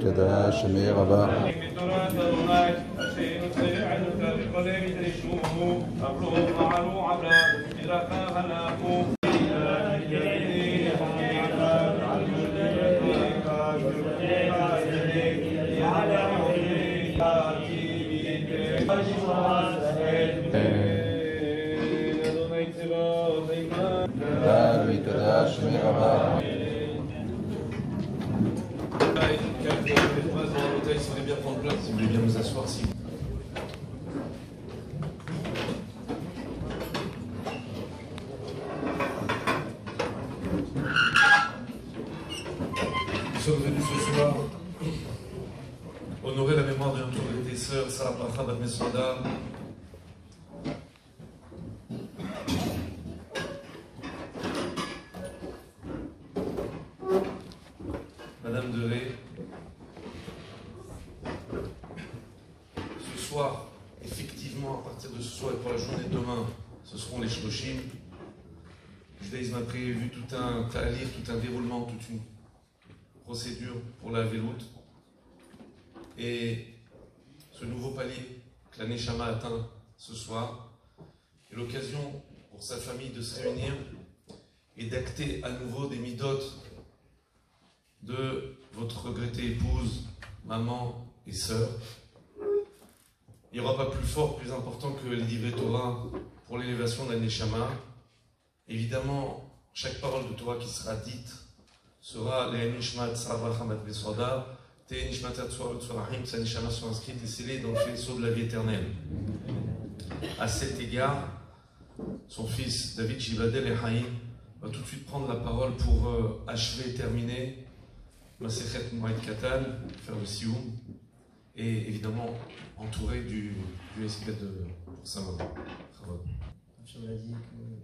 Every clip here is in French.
תודה שמי רבה. תודה שמי רבה. Si vous voulez bien prendre place, si vous voulez bien vous asseoir, si. Nous sommes venus ce soir honorer la mémoire de notre et sœur Sarah Bracha Bat Mesoda, Madame de Ré. Ce soir, effectivement, à partir de ce soir et pour la journée de demain, ce seront les Shloshim. Le judaïsme a prévu tout un talir, tout un déroulement, toute une procédure pour la Véloute. Et ce nouveau palier que la Neshama atteint ce soir est l'occasion pour sa famille de se réunir et d'acter à nouveau des midotes de votre regrettée épouse, maman et sœur. Il n'y aura pas plus fort, plus important que les livrets Torah pour l'élévation de la Neshama. Évidemment, chaque parole de Torah qui sera dite sera les Nishmat Sarah Bat Mesoda, Te Nishmat Tzorah Tzorahim, sa Neshama sont inscrites et scellées dans le faisceau de la vie éternelle. À cet égard, son fils David Shibadel et Haïm va tout de suite prendre la parole pour achever et terminer Masechet Moed Katan, faire le Sioum, et évidemment entouré du respect pour sa maman. Je vous l'ai dit que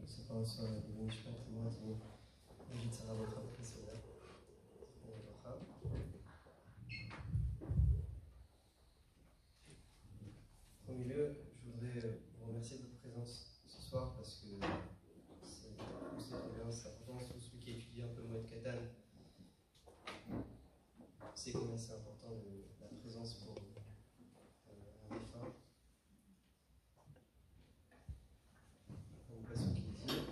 c'est pas un soir de Nishmat, moi, David Sarah Bracha Bat Mesoda. Au milieu, je voudrais vous remercier de votre présence ce soir parce que c'est important, celui qui a étudié un peu le Moed Katan sait combien c'est important la présence pour un défunt. Donc, ce qu'il dit,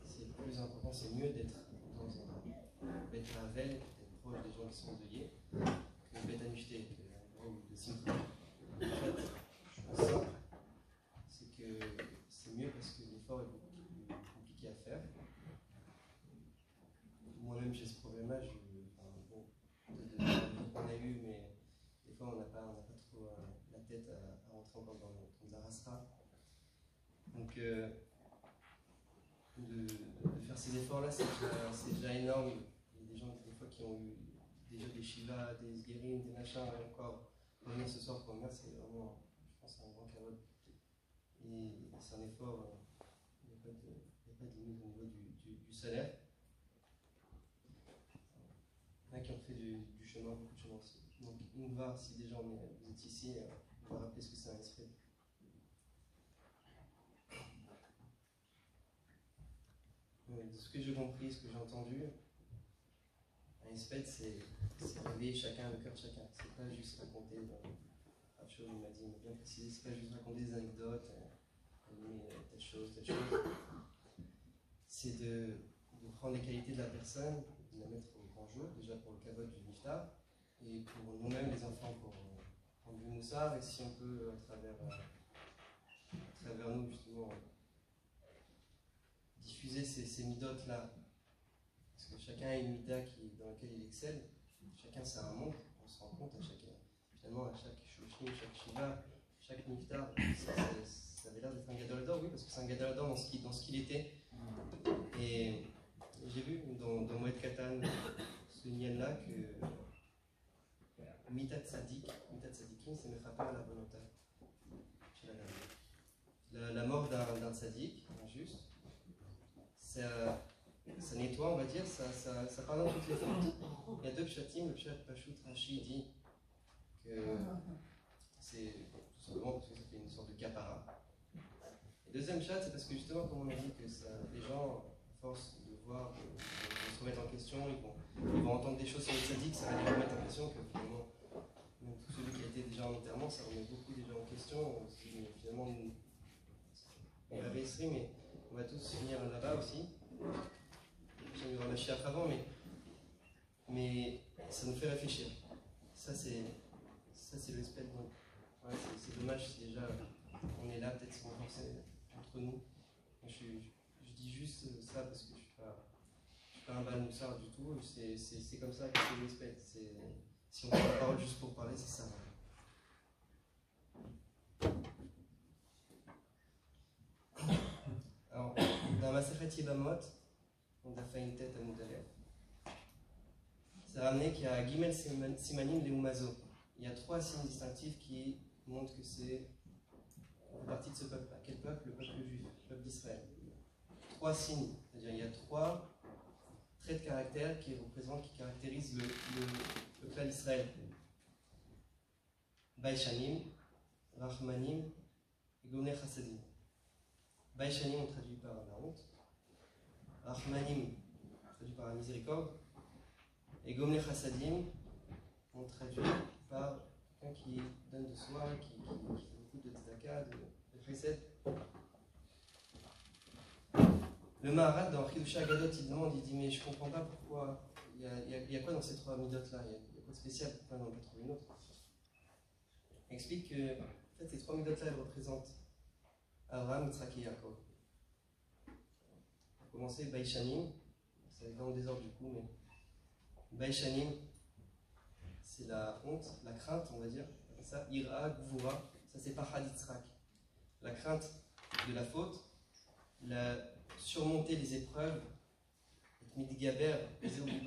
c'est le plus important, c'est mieux d'être dans un Beth Havel, d'être proche des gens qui sont endeuillés, que Beth Amishté, que le Simcha. En fait, je pense ça, c'est que c'est mieux parce que l'effort est beaucoup plus compliqué à faire. Moi-même, j'ai ce problème-là. On a eu, mais des fois on n'a pas trop la tête à rentrer encore dans la rasra. Donc de faire ces efforts-là, c'est déjà énorme. Il y a des gens des fois qui ont eu déjà des shivas, des sguérines, des machins, et encore revenir ce soir pour venir, c'est vraiment, je pense, un grand cadeau. Et c'est un effort, il n'y a pas de limite au niveau du salaire. Il y en a qui ont fait du chemin, beaucoup de chemin aussi. Donc, on va, si déjà vous êtes ici, on va rappeler ce que c'est un esprit. De ce que j'ai compris, ce que j'ai entendu, un esprit, c'est réveiller chacun, le cœur de chacun. C'est pas juste raconter, Racho il m'a bien précisé, c'est pas juste raconter des anecdotes, telle chose. C'est de prendre les qualités de la personne, de la mettre au grand jour, déjà pour le kavod du niftar, et pour nous-mêmes, les enfants, pour du moussard, et si on peut, à travers nous, justement, diffuser ces midotes-là. Parce que chacun a une mida dans laquelle il excelle, chacun c'est un monde, on se rend compte finalement à chaque shouchim, chaque shiva, chaque niftar, ça avait l'air d'être un gadol d'or, oui, parce que c'est un gadol d'or dans ce qu'il était. Et j'ai vu dans Moed Katan ce lien-là que Mitat Tzadikim, c'est Mechaper à la volonté. La mort d'un tzaddik, injuste, ça nettoie, on va dire, ça pardonne toutes les fautes. Il y a deux pshatim, le pshat Pashut Rashi dit que c'est tout simplement parce que ça fait une sorte de kapara. Le deuxième pshat, c'est parce que justement, comme on a dit, que les gens, à force de voir, de se remettre en question, ils vont entendre des choses sur le tzaddik, ça va les remettre en question, que finalement, même tout celui qui a été déjà en enterrement, ça remet beaucoup déjà en question. Finalement, on avait essayé, mais on va tous finir là-bas aussi. J'ai eu un chiaf avant, mais ça nous fait réfléchir. Ça, c'est le spectre. Ouais, c'est dommage si déjà on est là, peut-être se renforcer entre nous. Je dis juste ça parce que je suis pas un bal moussard du tout. C'est comme ça que c'est le spectre. Si on prend la parole juste pour parler, c'est ça. Alors, dans Masechet Yevamot, on a fait une tête à Moudalev. Ça a ramené qu'il y a Gimel Simanim Leumazo. Il y a 3 signes distinctifs qui montrent que c'est partie de ce peuple. Quel peuple? Le peuple juif, le peuple d'Israël. 3 signes, c'est-à-dire il y a 3 traits de caractère qui caractérisent le clan d'Israël. Baishanim, Rachmanim et Gomnei Chassadim. Baishanim, on traduit par la honte. Rachmanim, on traduit par la miséricorde. Et Gomnei Chassadim, on traduit par quelqu'un qui donne de soi, qui fait beaucoup de tzedaka, de chesed. Le Maharal, dans Chidusha Agadot, il demande, il dit, mais je ne comprends pas pourquoi, il y a quoi dans ces 3 midotes-là? Il y a quoi de spécial, pourquoi on n'en peut trouver une autre? Il explique que, en fait, ces 3 midotes-là, elles représentent Abraham, Yitzhak et Yaakov. Pour commencer, Baishanim, ça va être dans le désordre du coup, mais Baishanim, c'est la honte, la crainte, on va dire. Ça, Ira, Gvura, ça c'est Pachad Yitzhak. La crainte de la faute, surmonter les épreuves, Midgaber, celui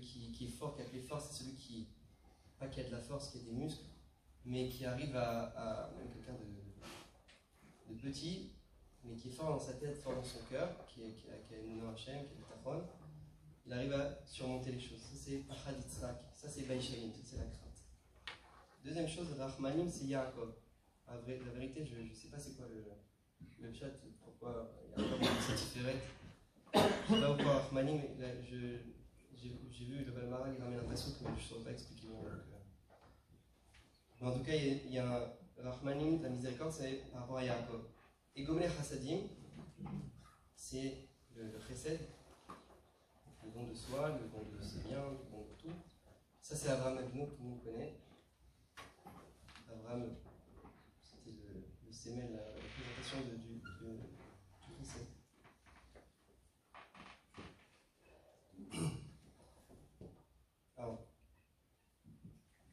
qui est fort, qui a appelé fort, c'est celui qui, pas qui a de la force, qui a des muscles, mais qui arrive à même quelqu'un de petit, mais qui est fort dans sa tête, fort dans son cœur, qui a une Hashem, qui a le Tachon. Il arrive à surmonter les choses. Ça c'est Pachad Yitzhak, ça c'est Baishalim, ça c'est la crainte. Deuxième chose, Rachmanim, c'est Yaakov. La vérité, je ne sais pas c'est quoi le chat, pourquoi Yaakov est satisfait. Je ne sais pas pourquoi Rachmanim, j'ai vu le Balmara, il ramène un passouk, mais je ne saurais pas expliquer. Mais en tout cas, il y a Rachmanim, la miséricorde, c'est par rapport à Yaakov. Et Gomnei Chassadim, c'est le chesed. Le don de soi, le don de ses biens, le don de tout. Ça, c'est Abraham Avinu, tout le monde connaît. Abraham, c'était le sémel, la représentation du chesed. Alors,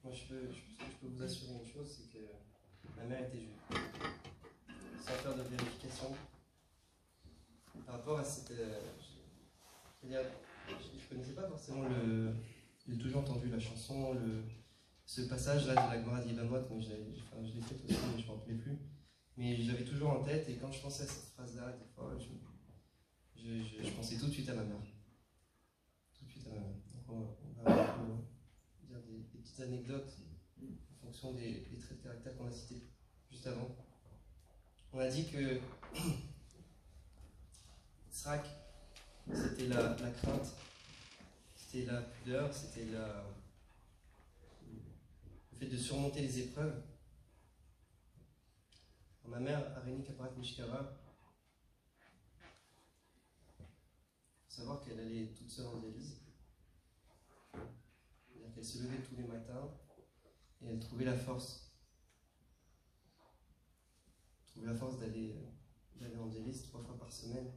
moi, je peux vous assurer une chose, c'est que ma mère était juive. Sans faire de vérification. Par rapport à cette... c'est-à-dire, je ne connaissais pas forcément j'ai toujours entendu la chanson, ce passage-là de la Gemara d'Yevamot, mais je l'ai fait aussi, mais je ne m'en rappelais plus. Mais je l'avais toujours en tête, et quand je pensais à cette phrase-là, des fois, je pensais tout de suite à ma mère. Tout de suite à ma mère. Donc on va dire des petites anecdotes en fonction des traits de caractère qu'on a cités juste avant. On a dit que Yitzhak, c'était la crainte, c'était la pudeur, c'était le fait de surmonter les épreuves. Ma mère, Arénie Kaparat Mishkara, il faut savoir qu'elle allait toute seule en dialyse. C'est-à-dire qu'elle se levait tous les matins et elle trouvait la force. D'aller en dialyse 3 fois par semaine.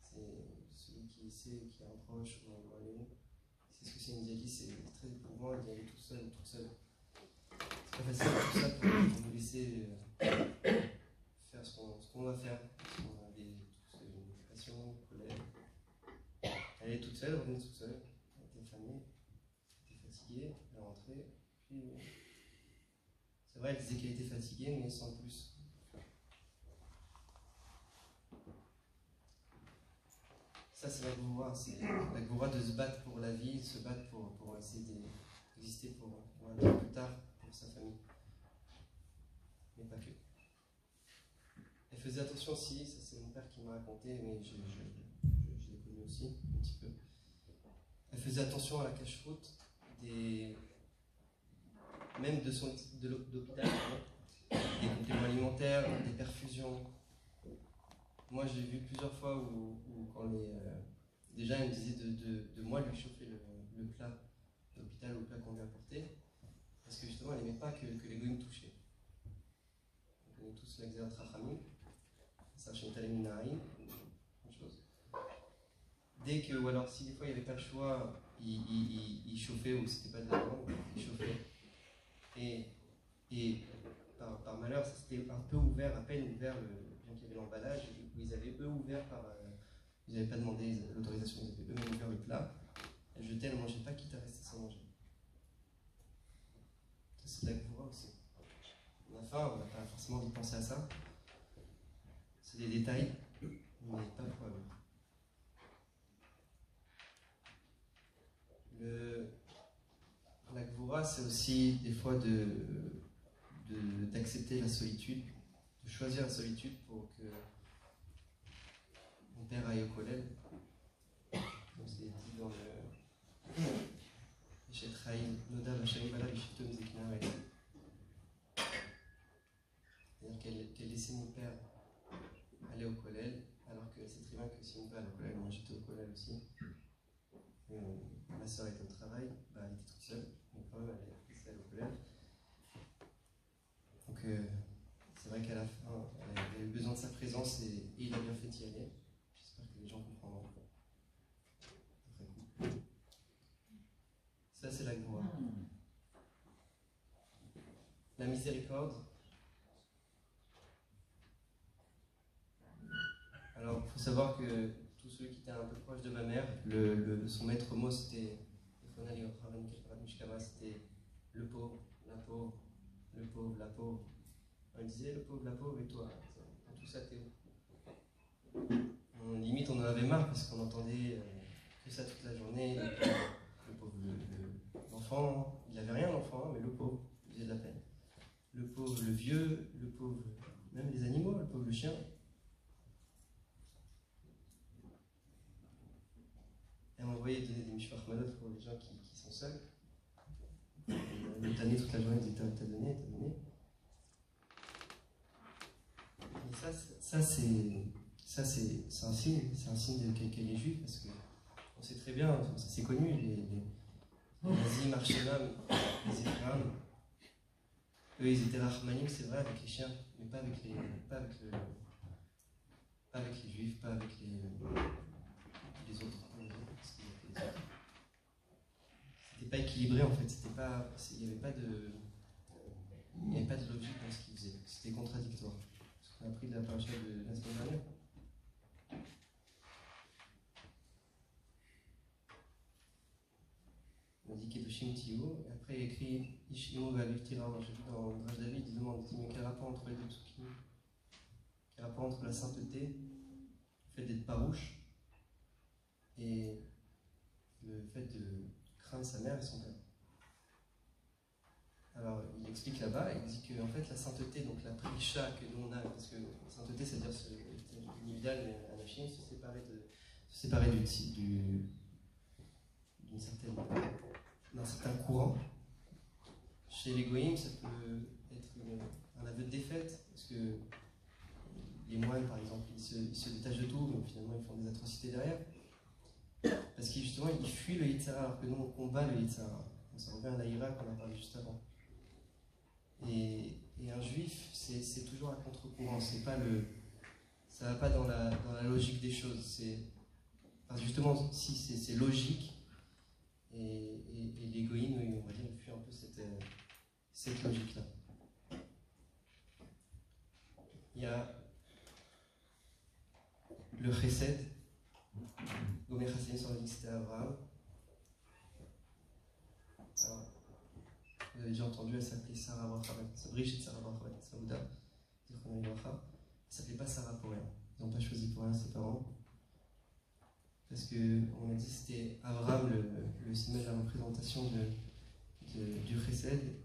C'est celui qui sait, qui a un proche ou un aller. C'est ce que c'est une dialyse, c'est très éprouvant d'y aller tout seul ou toute seule. C'est pas facile tout ça pour nous laisser faire ce qu'on doit faire. On a une occupation, une collègue. Elle est toute seule, revenue toute seule. Elle était affamée, elle était fatiguée, elle est rentrée. Puis, c'est vrai, elle disait qu'elle était fatiguée, mais sans plus. Ça, c'est la Gvoura. C'est la Gvoura de se battre pour la vie, de se battre pour essayer d'exister pour un temps plus tard, pour sa famille. Mais pas que. Elle faisait attention aussi, ça c'est mon père qui m'a raconté, mais je l'ai connu aussi, un petit peu. Elle faisait attention à la cache-route, même de l'hôpital, des compléments alimentaires, des perfusions. Moi, j'ai vu plusieurs fois où quand déjà, elle me disait de moi lui chauffer le plat d'hôpital ou le plat qu'on lui apportait, parce que justement, elle n'aimait pas que les goïms touchaient. On connaît tous l'exercice Rachamim, ça chez Taléminaïn, autre chose. Dès que, ou alors si des fois il n'y avait pas le choix, il chauffait, ou c'était pas de la viande, il chauffait. Et par malheur, ça s'était un peu ouvert, à peine ouvert, bien qu'il y avait l'emballage, où ils avaient eux ouvert ils n'avaient pas demandé l'autorisation, ils avaient eux-mêmes ouvert le plat. Elle jetait, elle ne mangeait pas, quitte à rester sans manger. Ça, c'est de la Gvoura aussi. On a faim, on n'a pas forcément envie de penser à ça. C'est des détails, mais pas pour eux. La Gvoura, c'est aussi des fois d'accepter la solitude, de choisir la solitude pour que mon père aille au collège. Comme c'est dit dans le Shetraïm, Noda Vachayim Bala Vishitom Zekina. C'est-à-dire qu'elle laissait mon père aller au collège, alors que c'est très bien que si mon père allait au collège, moi j'étais au collège aussi. Ma soeur était au travail, elle était toute seule, mais quand même elle était seule au collège. Donc c'est vrai qu'à la fin, elle avait eu besoin de sa présence et il a bien fait d'y aller. J'espère que les gens comprendront. Après coup. Ça c'est la Gvoura. La miséricorde. Alors il faut savoir que tous ceux qui étaient un peu proches de ma mère, son maître mot c'était le pauvre, la pauvre, le pauvre, la pauvre. On disait le pauvre, la pauvre et toi. Tout ça t'es où? Limite on en avait marre parce qu'on entendait que ça toute la journée. Le pauvre, l'enfant, il n'avait rien l'enfant, mais le pauvre, il faisait de la peine. Le pauvre, le vieux, le pauvre, même les animaux, le pauvre, le chien. Elle m'a envoyé donner des mishpach malot pour les gens qui sont seuls. Le tanné toute la journée, il disait t'as donné. Et ça c'est un signe qu'elle est juive, parce qu'on sait très bien, c'est connu, les nazis, Marshemam, les Ephraim, eux ils étaient rachmanim, c'est vrai, avec les chiens, mais pas avec les juifs, pas avec les autres. C'était pas équilibré en fait, il n'y avait pas de logique dans ce qu'ils faisaient, c'était contradictoire. Ce qu'on a appris de la paracha de la semaine dernière. On dit Kedoshim Tiyo, et après il écrit Ishimo Valutira, j'ai vu dans le Drach David, il demande quel rapport entre les deux psukim, quel rapport entre la sainteté, le fait d'être parouche, et le fait de craindre sa mère et son père. Alors, il explique là-bas, il dit que en fait, la sainteté, donc la prisha que nous on a, parce que la sainteté, c'est-à-dire l'idéal et Anachim, se séparer d'un certain courant. Chez les goïms, ça peut être un aveu de défaite, parce que les moines, par exemple, ils se détachent de tout, mais finalement, ils font des atrocités derrière. Parce qu'ils justement, ils fuient le Yitzhara, alors que nous, on combat le Yitzhara. Ça revient à la ira qu'on a parlé juste avant. Et un juif, c'est toujours à contre-courant. Ça ne va pas dans la logique des choses. Justement, si c'est logique, et les goïms, on va dire, ils fuient un peu cette logique-là. Il y a le chesed. Gomer Chassidin sur la dit que c'était Abraham. Alors, vous avez déjà entendu, elle s'appelait Sarah Brachabat. Brigitte et Sarah Brachabat, Saouda, elle s'appelait pas Sarah pour rien. Ils n'ont pas choisi pour rien ses parents. parce qu'on a dit que c'était Abraham, le symbole de la représentation du Chesed,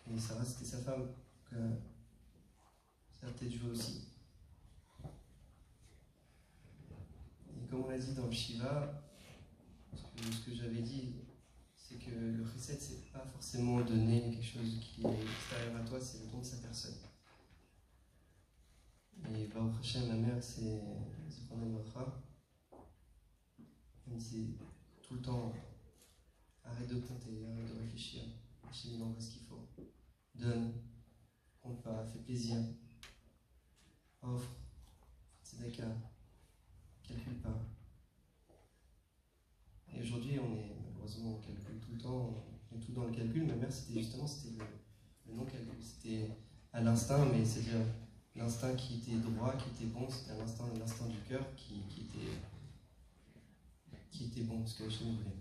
et Sarah c'était sa femme. Donc, ça a peut-être joué aussi. Et comme on l'a dit dans le Shiva, ce que j'avais dit, c'est que le Chesed, c'est pas forcément donner quelque chose qui est extérieur à toi, c'est le don de sa personne. Et Baruch Hashem, ma mère, c'est Zikronen Livracha. Elle me dit tout le temps, arrête de compter, arrête de réfléchir, Hashem il envoie ce qu'il faut. Donne, compte pas, fais plaisir, offre, tzedaka, calcule pas. Et aujourd'hui, malheureusement, on calcule tout le temps, on est tout dans le calcul. Ma mère, c'était le non-calcul, c'était à l'instinct, mais c'est-à-dire l'instinct qui était droit, qui était bon, c'était l'instinct du cœur qui était bon, ce que Hachem voulait.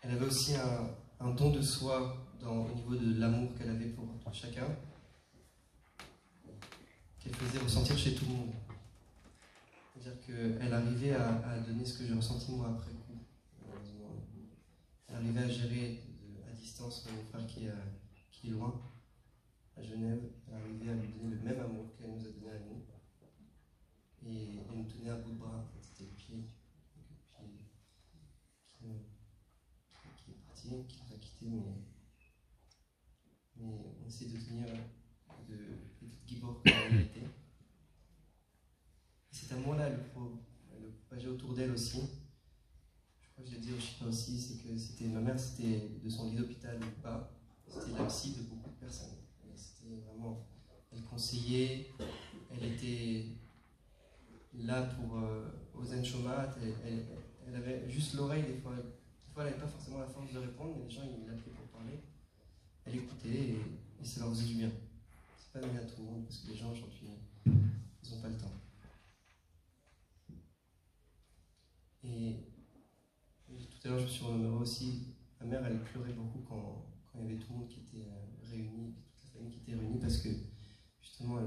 Elle avait aussi un don de soi au niveau de l'amour qu'elle avait pour chacun, qu'elle faisait ressentir chez tout le monde. C'est-à-dire qu'elle arrivait à donner ce que j'ai ressenti moi après coup. Elle arrivait à gérer à distance mon frère qui est loin, à Genève. Elle arrivait à lui donner le même amour qu'elle nous a donné à nous. Et elle nous tenait à bout de bras, en fait. C'était le pied qui est parti, qui nous a quittés, mais on essaie de tenir de petite Gibor comme elle était. Cet amour-là, le propager autour d'elle aussi. Je crois que je l'ai dit au Shiva aussi, c'est que ma mère, c'était de son lit d'hôpital ou pas, c'était la psy de beaucoup de personnes. C'était vraiment, elle conseillait, elle était là pour Ozen Shomat, elle avait juste l'oreille des fois. Des fois, elle n'avait pas forcément la force de répondre, mais les gens, ils l'appelaient pour parler. Elle écoutait et ça leur faisait du bien. C'est pas donné à tout le monde, parce que les gens, aujourd'hui, ils n'ont pas le temps. Et tout à l'heure, je me suis remémoré aussi, ma mère, elle pleurait beaucoup quand il y avait tout le monde qui était réuni, toute la famille qui était réunie, parce que justement,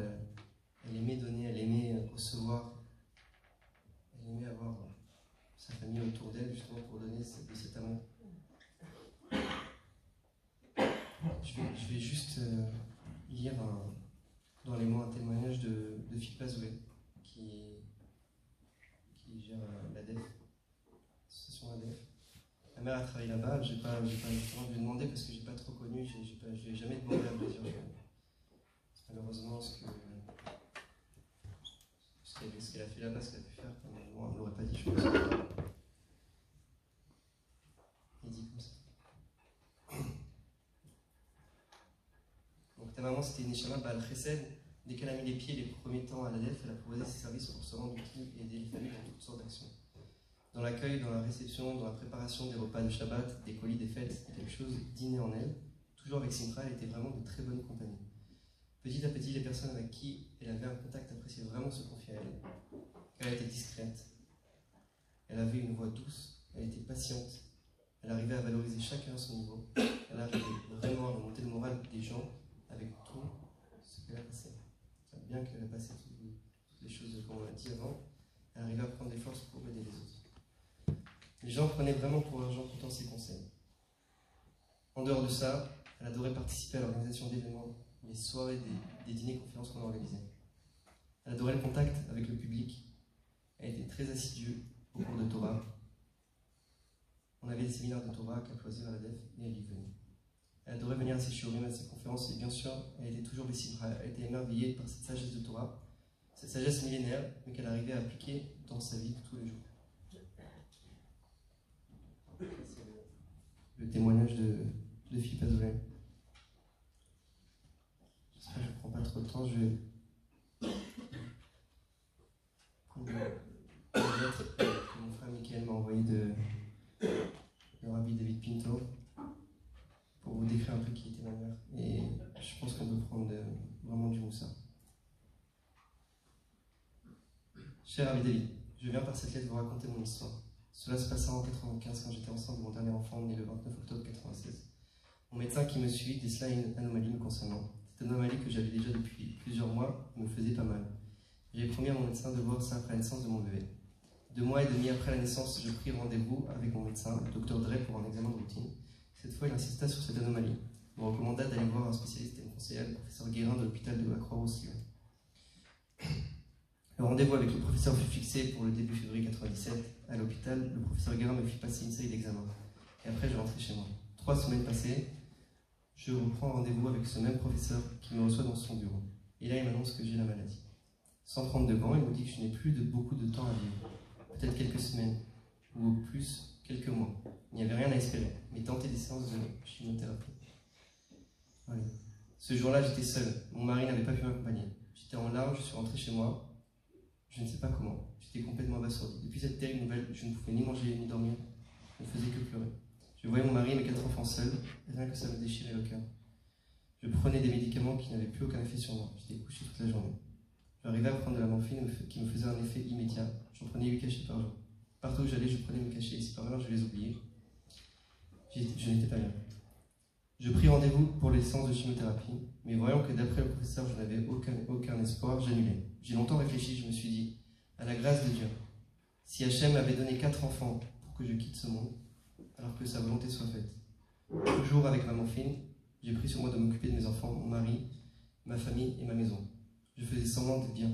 elle aimait donner, elle aimait recevoir, elle aimait avoir sa famille autour d'elle, justement, pour donner de cet amour. Je vais juste lire dans les mots un témoignage de Philippe Azoué, qui gère l'ADEF, l'association ADEF. Ma mère a travaillé là-bas, j'ai pas le temps de lui demander parce que j'ai pas trop connu, je n'ai jamais demandé à plaisir. Malheureusement, ce qu'elle a fait là-bas, ce qu'elle a pu faire, on ne l'aurait pas dit, je pense. Il dit comme ça. Donc ta maman, c'était une Neshama Baal Chesed. Dès qu'elle a mis les pieds les premiers temps à l'ADEF, elle a proposé ses services pour se rendre utile et aider les familles dans toutes sortes d'actions. Dans l'accueil, dans la réception, dans la préparation des repas de Shabbat, des colis, des fêtes, c'était quelque chose d'inné en elle. Toujours avec Simcha, elle était vraiment de très bonne compagnie. Petit à petit, les personnes avec qui elle avait un contact appréciaient vraiment se confier à elle. Elle était discrète, elle avait une voix douce, elle était patiente, elle arrivait à valoriser chacun à son niveau, elle arrivait vraiment à remonter le moral des gens avec tout ce qu'elle a passé. Bien qu'elle a passé toutes les choses comme on l'a dit avant, elle arrivait à prendre des forces pour aider les autres. Les gens prenaient vraiment pour argent tout le temps ses conseils. En dehors de ça, elle adorait participer à l'organisation d'événements, les soirées, des dîners conférences qu'on organisait. Elle adorait le contact avec le public. Elle était très assidue au cours de Torah. On avait des séminaires de Torah qu'elle choisir à la DEF et elle y venait. Elle adorait venir à ses shiurim, à ses conférences et bien sûr, elle était toujours bessimra. Elle était émerveillée par cette sagesse de Torah, cette sagesse millénaire, mais qu'elle arrivait à appliquer dans sa vie de tous les jours. C'est le témoignage de Philippe Azoué. J'espère que je ne prends pas trop de temps, je vais prendre une lettre que mon frère Michael m'a envoyée de Rabbi David Pinto pour vous décrire un peu qui était ma mère. Et je pense qu'on peut prendre vraiment du moussa. Cher Rabbi David, je viens par cette lettre vous raconter mon histoire. Cela se passa en 1995 quand j'étais enceinte de mon dernier enfant né le 29 octobre 1996. Mon médecin qui me suivit décela une anomalie me concernant. Cette anomalie que j'avais déjà depuis plusieurs mois me faisait pas mal. J'ai promis à mon médecin de voir ça après la naissance de mon bébé. 2 mois et demi après la naissance, je pris rendez-vous avec mon médecin, le docteur Dre, pour un examen de routine. Cette fois, il insista sur cette anomalie. Il me recommanda d'aller voir un spécialiste et me conseilla le professeur Guérin de l'hôpital de la Croix-Rousse. Le rendez-vous avec le professeur fut fixé pour le début février 97. À l'hôpital, le professeur Guérin me fit passer une série d'examens. Et après, je rentrais chez moi. 3 semaines passées, je reprends rendez-vous avec ce même professeur qui me reçoit dans son bureau. Et là, il m'annonce que j'ai la maladie. Sans prendre de gants, il me dit que je n'ai plus beaucoup de temps à vivre. Peut-être quelques semaines, ou au plus quelques mois. Il n'y avait rien à espérer, mais tenter des séances de chimiothérapie. Voilà. Ce jour-là, j'étais seul. Mon mari n'avait pas pu m'accompagner. J'étais en larmes, je suis rentré chez moi. Je ne sais pas comment. J'étais complètement abasourdi. Depuis cette terrible nouvelle, je ne pouvais ni manger ni dormir. Je ne faisais que pleurer. Je voyais mon mari et mes 4 enfants seuls, et rien que ça me déchirait le cœur. Je prenais des médicaments qui n'avaient plus aucun effet sur moi. J'étais couché toute la journée. J'arrivais à prendre de la morphine qui me faisait un effet immédiat. J'en prenais 8 cachets par jour. Partout où j'allais, je prenais mes cachets, et si par malheur je les oubliais, je n'étais pas bien. Je pris rendez-vous pour les séances de chimiothérapie, mais voyant que d'après le professeur, je n'avais aucun espoir, j'annulais. J'ai longtemps réfléchi, je me suis dit, à la grâce de Dieu, si Hachem m'avait donné 4 enfants pour que je quitte ce monde, alors que sa volonté soit faite. Toujours avec ma morphine, j'ai pris sur moi de m'occuper de mes enfants, mon mari, ma famille et ma maison. Je faisais semblant de bien.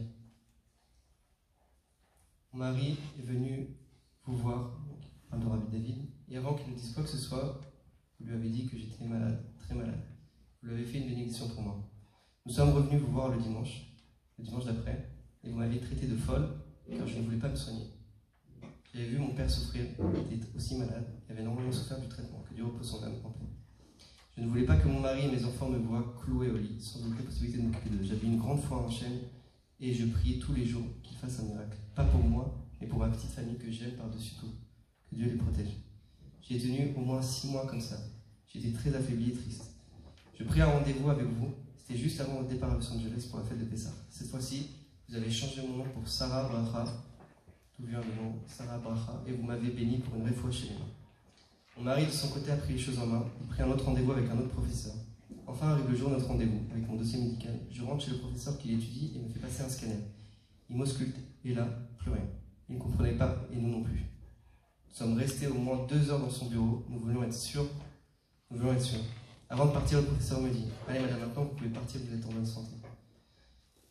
Mon mari est venu vous voir, de Rabbi David, et avant qu'il ne dise quoi que ce soit, vous lui avez dit que j'étais malade, très malade. Vous lui avez fait une bénédiction pour moi. Nous sommes revenus vous voir le dimanche d'après, et vous m'avez traité de folle, car je ne voulais pas me soigner. J'avais vu mon père souffrir, il était aussi malade, il avait énormément souffert du traitement, que Dieu repose son âme en paix. Je ne voulais pas que mon mari et mes enfants me voient cloué au lit, sans aucune possibilité de m'occuper d'eux. J'avais une grande foi en Hachem, et je priais tous les jours qu'il fasse un miracle. Pas pour moi, mais pour ma petite famille que j'aime par-dessus tout. Que Dieu les protège. J'ai tenu au moins 6 mois comme ça. J'étais très affaibli et triste. Je pris un rendez-vous avec vous. C'était juste avant le départ à Los Angeles pour la fête de Pessah. Cette fois-ci, vous avez changé mon nom pour Sarah Bracha. D'où vient le nom Sarah Bracha. Et vous m'avez béni pour une vraie foi chez moi. Mon mari, de son côté, a pris les choses en main. Il prit un autre rendez-vous avec un autre professeur. Enfin arrive le jour de notre rendez-vous, avec mon dossier médical. Je rentre chez le professeur qui l'étudie et me fait passer un scanner. Il m'ausculte, et là, plus rien. Il ne comprenait pas, et nous non plus. Nous sommes restés au moins 2 heures dans son bureau. Nous voulions être sûrs. Avant de partir, le professeur me dit « Allez madame, maintenant vous pouvez partir, vous êtes en bonne santé. »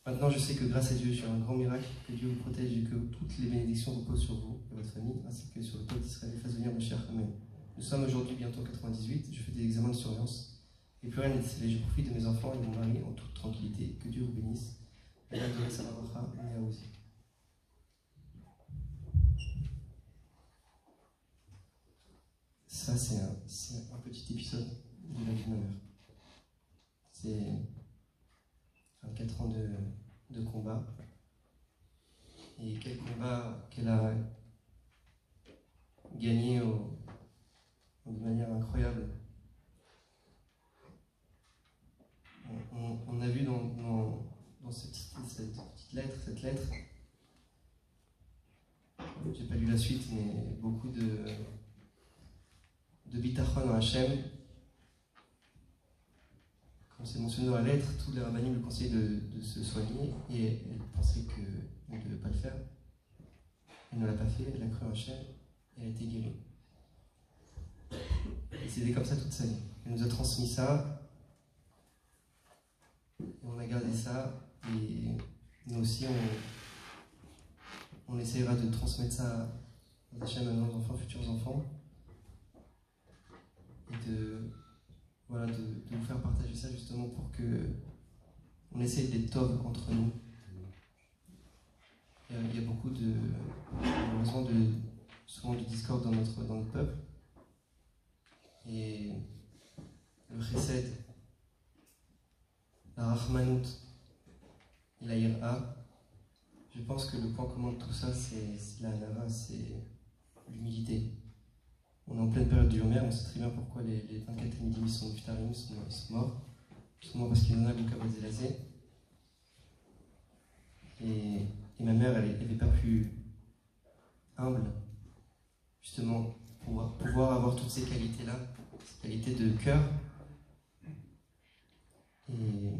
Maintenant je sais que grâce à Dieu, j'ai un grand miracle, que Dieu vous protège et que toutes les bénédictions reposent sur vous et votre famille, ainsi que sur le peuple d'Israël et fasse venir ma chère Amen. Nous sommes aujourd'hui bientôt 98, je fais des examens de surveillance. Et plus rien n'est décelé, je profite de mes enfants et de mon mari en toute tranquillité. Que Dieu vous bénisse. Ça, c'est un petit épisode de la vie de ma mère. C'est 24 ans de combat. Et quel combat qu'elle a gagné de manière incroyable. On a vu dans cette petite lettre, j'ai pas lu la suite, mais beaucoup de bitachon en Hachem. Comme c'est mentionné dans la lettre, tous les rabbinim lui conseillaient de se soigner, et elle pensait qu'elle ne devait pas le faire. Elle ne l'a pas fait, elle a cru en Hachem, et elle a été guérie. Et c'était comme ça toute sa vie. Elle nous a transmis ça. Et on a gardé ça, et nous aussi on essaiera de transmettre ça à nos enfants, futurs enfants, et de vous faire partager ça justement pour que on essaye d'être tov entre nous. Il y a beaucoup malheureusement souvent du discorde dans notre peuple, et le chesed, la Rahmanout et la Yir'a, je pense que le point commun de tout ça, c'est la Hanava, c'est l'humilité. On est en pleine période du Homer, on sait très bien pourquoi les 24 Midim sont Fitarim, sont morts. Justement parce qu'il y en a beaucoup à Zélazé. Et ma mère, elle n'avait pas pu, humble, justement, pouvoir avoir toutes ces qualités-là, ces qualités de cœur. Et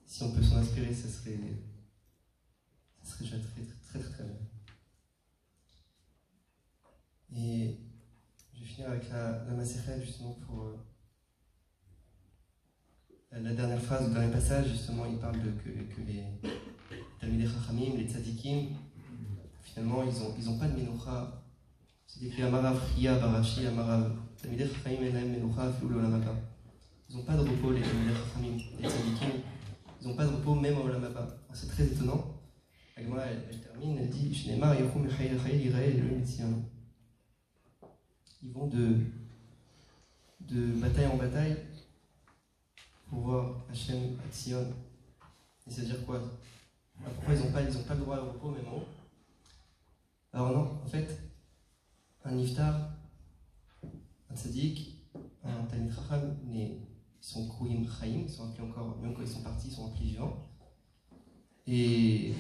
si on peut s'en inspirer, ça serait serait déjà très bien. Et je vais finir avec la Masechet justement pour la dernière phrase, le dernier passage, justement, il parle que les Talmidei Chachamim, les Tzadikim, finalement, ils ont pas de Menucha. C'est écrit Amarav Chia Barashi, Amarav Talmidei Chachamim Enaim Menucha Afiou L'Olam Haba. Ils n'ont pas de repos, les Talmidei Chachamim, les Tzadikim. Ils n'ont pas de repos même au Olam Haba. C'est très étonnant. La Gemara, elle termine, elle dit Shneimar Yechum Echayel Echayel Yirael Elohim Tzion. Ils vont de bataille en bataille pour voir Hachem à Tzion. Et ça veut dire quoi? Pourquoi ils n'ont pas le droit au repos même en haut? Alors non, en fait, un iftar, un tzaddik, un talmid chacham, ils sont kouim chaim, ils sont appelés encore, même quand ils sont partis, ils sont appelés vivants. Et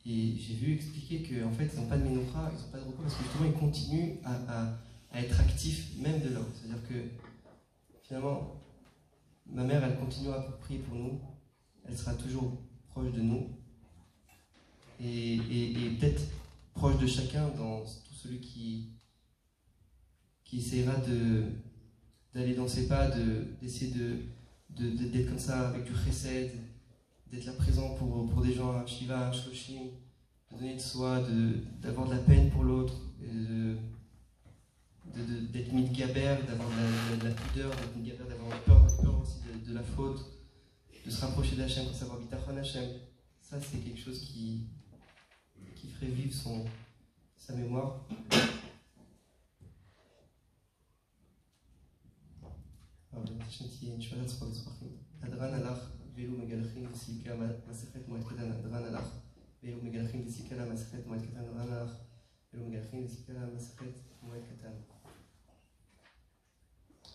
j'ai vu expliquer qu'en fait, ils n'ont pas de menucha, ils n'ont pas de repos, parce que justement, ils continuent à être actifs même de là-haut. C'est-à-dire que finalement, ma mère, elle continuera à prier pour nous, elle sera toujours proche de nous, et peut-être proche de chacun dans tout celui qui essaiera d'aller dans ses pas, d'essayer d'être comme ça avec du chesed, d'être là présent pour des gens, un shiva, un shloshim, de donner de soi, d'avoir de la peine pour l'autre, d'être mitgaber, d'avoir de la pudeur, d'être mitgaber, d'avoir peur aussi de la faute, de se rapprocher d'Hachem, pour savoir bitachon Hachem. Ça, c'est quelque chose qui ferait vivre sa mémoire. הדרן הלך ואילו מגלחים בסילקה מסכת מועד קטן, הדרן הלך ואילו מגלחים בסילקה מסכת מועד קטן, הדרן הלך ואילו מגלחים בסילקה מסכת מועד קטן.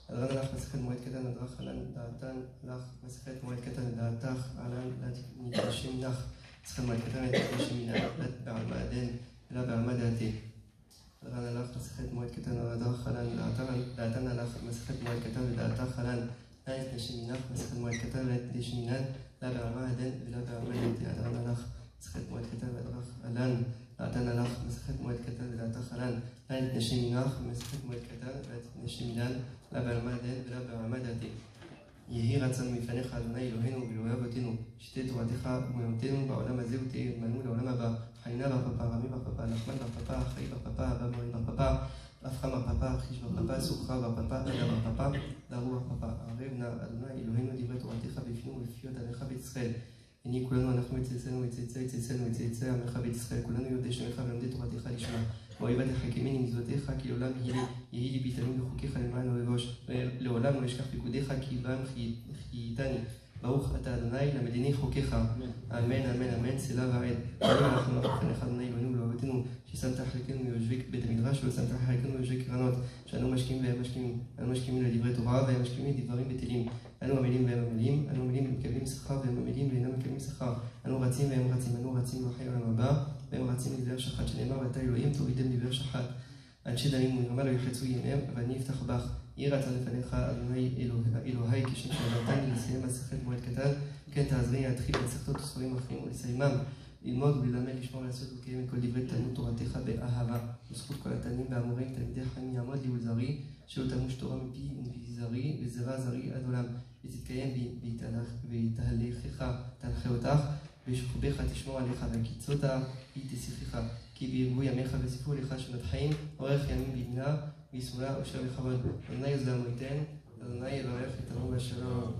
הדרן הלך מסכת מועד קטן, הדרך עלן דעתן הלך מסכת מועד קטן, דעתך עלן נתרשם נח מסכת מועד קטן, נתרשם מנהלת בעלמא הדן אלא בעלמא דעתי. הדרן הלך מסכת מועד קטן, הדרך עלן דעתן הלך מסכת מועד קטן, ודעתך עלן لا يتنشي منך מסכת מועד קטן, لا יתנשי מנהל لا בעלמא הדן ולא בעלמא דעתי. הדרן הלך מסכת מועד קטן, והדרך עלן דעתן הלך מסכת מועד קטן, ודעתך עלן لا يتنشي منך מסכת מועד קטן, لا יתנשי מנהל لا בעלמא הדן ולא בעלמא דעתי. יהי רצון מפניך אדוני אלוהינו ואלוהי אבותינו, שתהיה תורתך ומנותנו בעולם הזה ותהיה עמנו לעולם הבא. חיינה בר פפא, רמי בר פפא, נחמן בר פפא, אחראי בר פפא, אבא מורי בר פפא, אבחם בר פפא, חיש בר פפא, סוכה בר פפא, אדה בר פפא, דרו בר פפא. ערב נא אדוני אלוהינו דברי תורתך בפינו ולפי עמך בית ישראל. הנה כולנו אנחנו מצאצאנו וצאצאי עמך בית ישראל, כולנו יודעי שמך ולומדי תורתך לשמה. ואוהבי תחכמני מצוותיך, כי לעולם יהי ליבי תלמיד בחוקיך למען לא אבוש. לעולם לא אשכח פקודיך, כי בם חייתני. ברוך אתה אדוני למדיני חוקיך. אמן אמן אמן סלה ועד. אנחנו לפניך אדוני אלוהינו ולאהבתנו, ששמת חלקנו מיושבי בית המדרש ולא שמת חלקנו מיושבי קרנות, שאנו משקיעים והם משקיעים. אנו משקיעים לדברי תורה והם משקיעים לדברים בטלים. אנו עמלים והם עמלים, אנו עמלים ומקבלים שכר והם עמלים ואינם מקבלים שכר. אנו רצים והם רצים, אנו רצים לחיי העולם הבא והם רצים לדבר שחת, שנאמר ואתה אלוהים תורידם דבר שחת. אנשי דמים ומרמה לא יחצו ימיהם, אבל אני אפתח בך. יהי רצון לפניך אדוני אלוהי כשם שעזרתני לסיים מסכת מועד קטן, כן תעזרי להתחיל מסכתות וספרים אחרים ולסיימם, ללמוד וללמד, לשמור לעשות ולקיים את כל דברי תלמוד תורתך באהבה. בזכות כל התלמידים והמורים תלמידי חיים יעמוד לי ולזרעי, שלא תמוש תורה מפי ומפי זרעי וזרע זרעי עד עולם, ותתקיים בהתהלכך תנחה אותך, בשוכבך תשמור עליך והקיצותה היא תשיחך, כי בירבו ימיך וסיפרו לך שנות חיים, אורך ימים בימנה וישמאלה אושר וכבוד. אדוני יעזור לנו ייתן, אדוני יברך איתנו בשלום.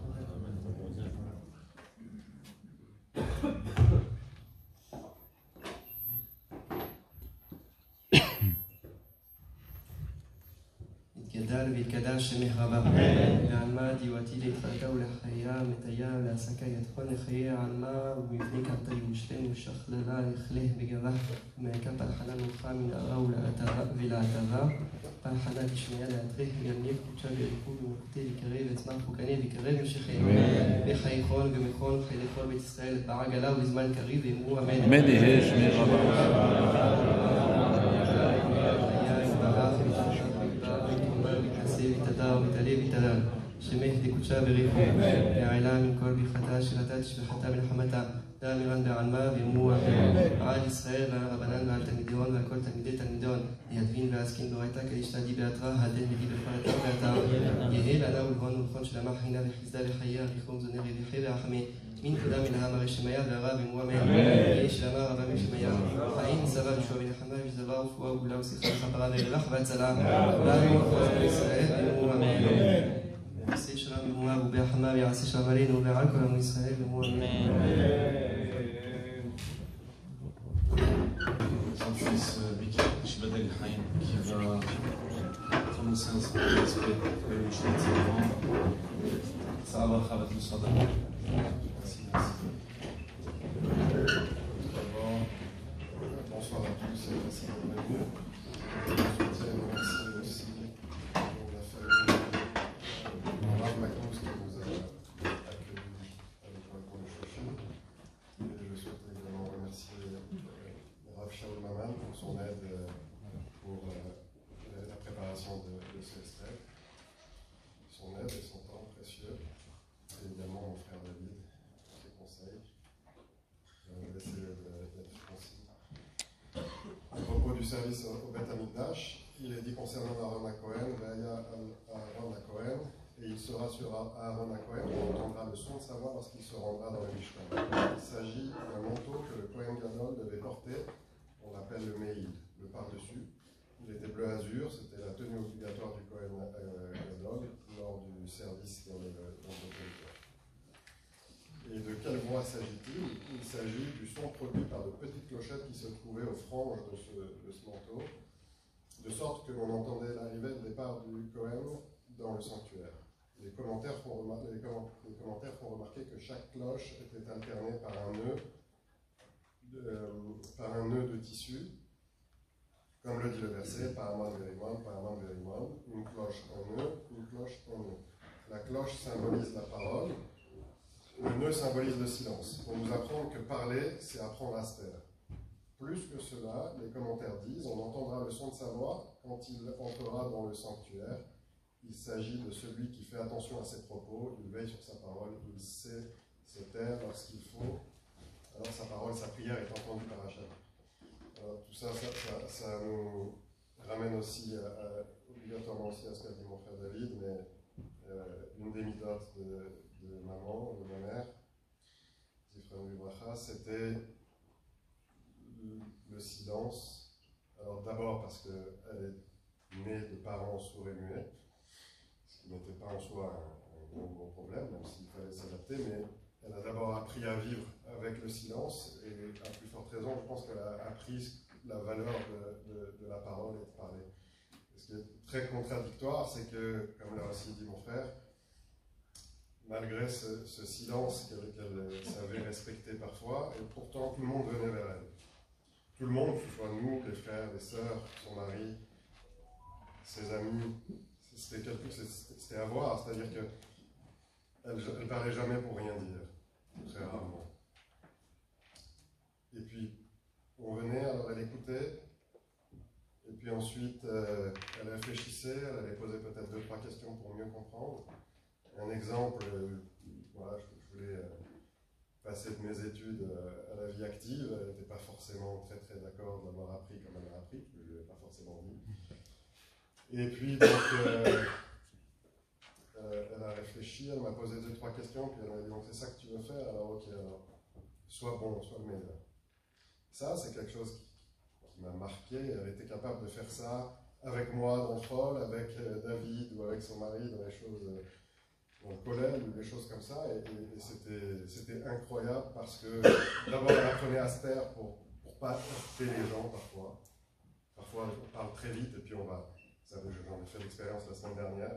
יתגדל ויתקדש שמך רבה, ועלמא דיועתי להתחלקה ולחיה מטיה ולעסקה יתכון לחיי העלמא ובמבני קרתה ירושלם ושכללה לכלה בגבה ומעקה פלחנה נוחה מנערה ולעטבה פלחנה תשמיה להתריך וימליך קודשה וריחוב ומחותי לקרב עצמם חוקני ויקרב המשכם בחיי חול ומחול חיי כל בית ישראל בעגלה ובזמן קריב ואמרו אמן. אמן יהי שמי רבה. ותעלה ותעלה שמך דקודשה בריחו, העלה من כל ברכתה שירתה תשבחתה מלחמתה, דאמירן בעלמה ואמרו על ישראל ועל רבנן ועל תלמידיון ועל כל תלמידי תלמידון, ידבין ועסקין דורייתא כאישתא באתרא, הדן ודי בפרעתה באתר, יהא לנו ולבון ולכון שלמה חינה וחסדה וחייה וריחום זונה וריחי ורחמי, מן קדם מן העם הרי שמיה והרב אמרו אמן, יהי שלמה רבה משמיה, חיים סבא ושוע מנחמה ושזבה ורפואה וגאולה ושיחה וכפרה וירח והצלה, לנו ולכל ישראל אמרו אמן. יעשה שלום במואב ובהחמה ויעשה שלום עלינו ועל כל עמו ישראל אמרו אמן. Son fils Michael Shibadel Haïm qui va commencer un certain respect pour le choix de ses parents. Ça va avec le soir d'abord. Merci, merci. D'abord, bonsoir à tous et merci d'être venus. Je tiens à remercier aussi la famille Rav Makouz qui nous a accueillis à l'école pour le Shoshim. Et je souhaite également remercier Rav Shaul Maman pour son aide pour la préparation de ce STF, son aide et son temps précieux. Et également mon frère David, pour ses conseils. Je vais essayer d'être concis. À propos du service au Beth Amikdash, il est dit concernant Aaron HaKohen, Ve'aya Aaron HaKohen, et il sera sur Aaron HaKohen, on entendra le son de sa voix lorsqu'il se rendra dans le Mishkan. Il s'agit d'un manteau que le Kohen Gadol devait porter, on l'appelle le Meil, le par-dessus. Il était bleu azur, c'était la tenue obligatoire du Kohen Gadol lors du service dans le territoire. Et de quelle voix s'agit-il? Il s'agit du son produit par de petites clochettes qui se trouvaient aux franges de ce manteau, de sorte que l'on entendait l'arrivée et le départ du Kohen dans le sanctuaire. Les commentaires font remarquer que chaque cloche était alternée par un nœud de tissu, comme le dit le verset, par Amon Verimon, une cloche en nœud, une cloche en nœud. La cloche symbolise la parole, le nœud symbolise le silence. Pour nous apprendre que parler, c'est apprendre à se taire. Plus que cela, les commentaires disent, on entendra le son de sa voix quand il entrera dans le sanctuaire. Il s'agit de celui qui fait attention à ses propos, il veille sur sa parole, il sait se taire lorsqu'il faut. Alors sa parole, sa prière est entendue par Hachem. Alors tout ça, ça nous ramène aussi, obligatoirement aussi à ce qu'a dit mon frère David, mais une des midotes de maman, de ma mère, Zifran Vibracha, c'était le silence. Alors d'abord parce qu'elle est née de parents sourds et muets, ce qui n'était pas en soi un gros problème, même s'il fallait s'adapter, mais elle a d'abord appris à vivre avec le silence, et à plus forte raison, je pense qu'elle a appris la valeur de la parole et de parler. Et ce qui est très contradictoire, c'est que, comme l'a aussi dit mon frère, malgré ce silence qu'elle savait respecter parfois, et pourtant tout le monde venait vers elle. Tout le monde, que ce soit nous, les frères, les sœurs, son mari, ses amis, c'était à voir, c'est-à-dire qu'elle ne parlait jamais pour rien dire, très rarement. Et puis, on venait, alors elle écoutait, et puis ensuite, elle réfléchissait, elle allait poser peut-être 2-3 questions pour mieux comprendre. Un exemple, voilà, je voulais passer de mes études à la vie active, elle n'était pas forcément très d'accord d'avoir appris comme elle a appris, je ne lui ai pas forcément dit. Et puis, donc, elle a réfléchi, elle m'a posé 2-3 questions, puis elle m'a dit, donc c'est ça que tu veux faire? Alors ok, alors, sois bon, sois le meilleur. Ça, c'est quelque chose qui m'a marqué, elle était capable de faire ça avec moi dans le hall, avec David ou avec son mari dans les choses, dans le collège ou des choses comme ça, et c'était incroyable parce que d'abord elle apprenait à se taire pour pas heurter les gens parfois. Parfois on parle très vite et puis on va, j'en ai fait l'expérience la semaine dernière,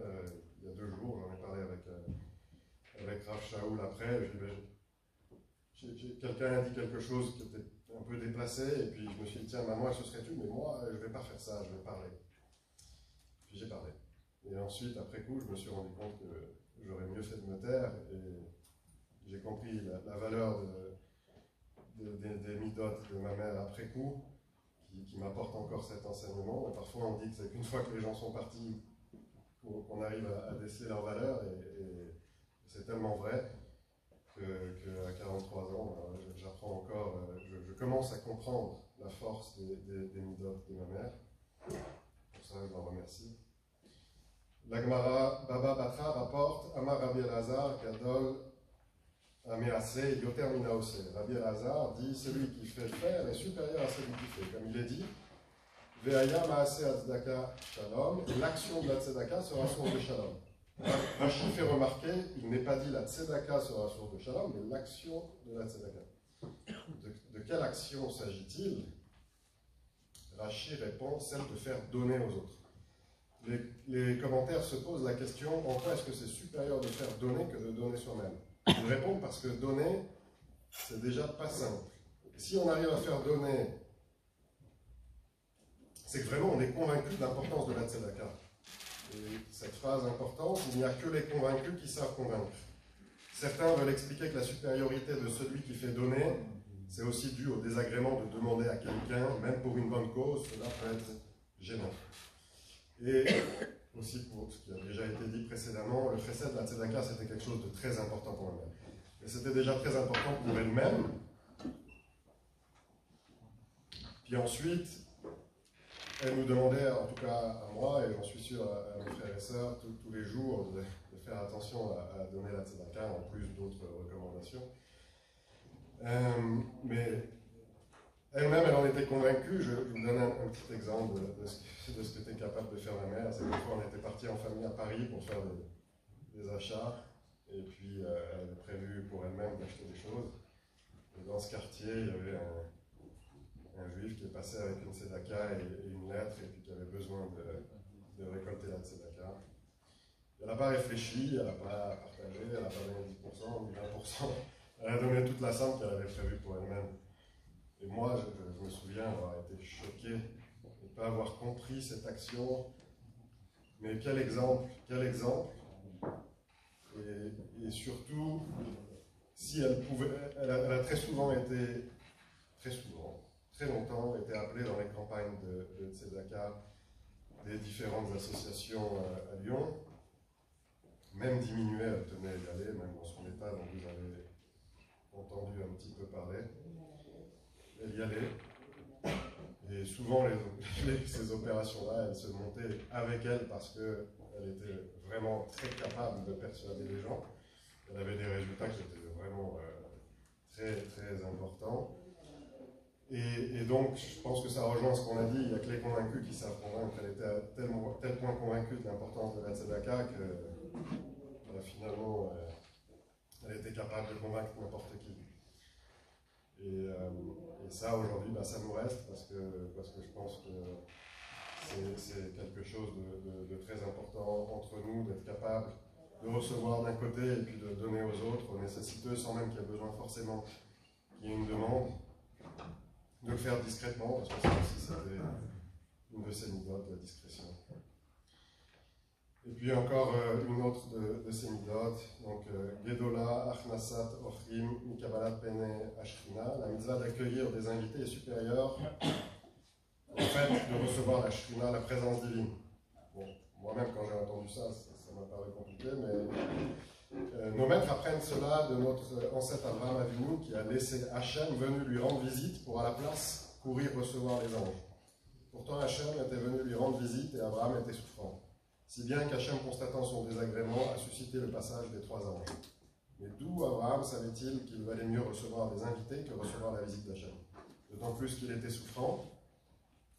il y a 2 jours, j'en ai parlé avec Rav Shaul après, quelqu'un a dit quelque chose qui était un peu déplacé, et puis je me suis dit, tiens, maman, ce serait tu, mais moi, je ne vais pas faire ça, je vais parler. Puis j'ai parlé. Et ensuite, après coup, je me suis rendu compte que j'aurais mieux fait de me taire, et j'ai compris la valeur des midotes de ma mère après coup, qui m'apporte encore cet enseignement. Et parfois, on dit que c'est qu'une fois que les gens sont partis, qu'on arrive à déceler leur valeur, et c'est tellement vrai qu'à 43 ans, j'apprends encore, je commence à comprendre la force des midot de ma mère. Pour ça, je l'en remercie. La Gemara Baba Batra rapporte Amar Rabbi Elazar Gadol Amease Yoter Minaose. Rabbi Elazar dit celui qui fait faire est supérieur à celui qui fait. Comme il est dit, Ve'aya Maase Atzedaka Shalom, l'action de la Tzedaka sera source de Shalom. Rashi fait remarquer, il n'est pas dit la Tzedaka sera source de Shalom, mais l'action de la Tzedaka. De quelle action s'agit-il? Rashi répond, celle de faire donner aux autres. Les commentaires se posent la question, en quoi est-ce que c'est supérieur de faire donner que de donner soi-même? Ils répondent parce que donner, c'est déjà pas simple. Et si on arrive à faire donner, c'est que vraiment on est convaincu de l'importance de la tzedaka. Et cette phrase importante, il n'y a que les convaincus qui savent convaincre. Certains veulent expliquer que la supériorité de celui qui fait donner, c'est aussi dû au désagrément de demander à quelqu'un, même pour une bonne cause, cela peut être gênant. Et aussi pour ce qui a déjà été dit précédemment, le chesed de la tzedaka, c'était quelque chose de très important pour elle-même. Et c'était déjà très important pour elle-même. Puis ensuite, elle nous demandait, en tout cas à moi, et j'en suis sûr à mes frères et sœurs, tous les jours, de faire attention à donner la tzedaka, en plus d'autres recommandations. Mais elle-même, elle en était convaincue. Je vous donne un petit exemple de ce que était capable de faire ma mère. C'est une fois, on était parti en famille à Paris pour faire des achats. Et puis, elle avait prévu pour elle-même d'acheter des choses. Et dans ce quartier, il y avait un juif qui est passé avec une tzedaka et une lettre, et puis qui avait besoin de récolter la tzedaka. Elle n'a pas réfléchi, elle n'a pas partagé, elle n'a pas donné 10%, ni 20%. Elle a donné toute la somme qu'elle avait prévue pour elle-même. Et moi, je me souviens avoir été choqué de ne pas avoir compris cette action. Mais quel exemple, quel exemple. Et surtout, si elle pouvait, elle a très souvent été, très longtemps, été appelée dans les campagnes de tzedaka des différentes associations à Lyon. Même diminuée, elle tenait à y aller, même dans son état dont vous avez entendu un petit peu parler. Elle y allait. Et souvent, ces opérations-là, elles se montaient avec elle parce qu'elle était vraiment très capable de persuader les gens. Elle avait des résultats qui étaient vraiment très, très importants. Et donc, je pense que ça rejoint ce qu'on a dit, il n'y a que les convaincus qui savent convaincre. Elle était à tel point convaincue de l'importance de la tzedaka que finalement, elle était capable de convaincre n'importe qui. Et ça, aujourd'hui, ça nous reste parce que je pense que c'est quelque chose de très important entre nous, d'être capable de recevoir d'un côté et puis de donner aux autres, aux nécessiteux, sans même qu'il y ait besoin forcément qu'il y ait une demande. De le faire discrètement, parce que ça aussi c'était une de ces midotes, la discrétion. Et puis encore une autre de ces midotes, donc Gedola, Achnasat, Ochrim, Mikabalat Pene, Ashrina, la mitzvah d'accueillir des invités est supérieure au fait de recevoir la Shrina, la présence divine. Bon, moi-même quand j'ai entendu ça m'a paru compliqué, mais nos maîtres apprennent cela de notre ancêtre Abraham Avinu qui a laissé Hachem venu lui rendre visite pour à la place courir recevoir les anges. Pourtant Hachem était venu lui rendre visite et Abraham était souffrant. Si bien qu'Hachem, constatant son désagrément, a suscité le passage des 3 anges. Mais d'où Abraham savait-il qu'il valait mieux recevoir des invités que recevoir la visite d'Hachem? D'autant plus qu'il était souffrant,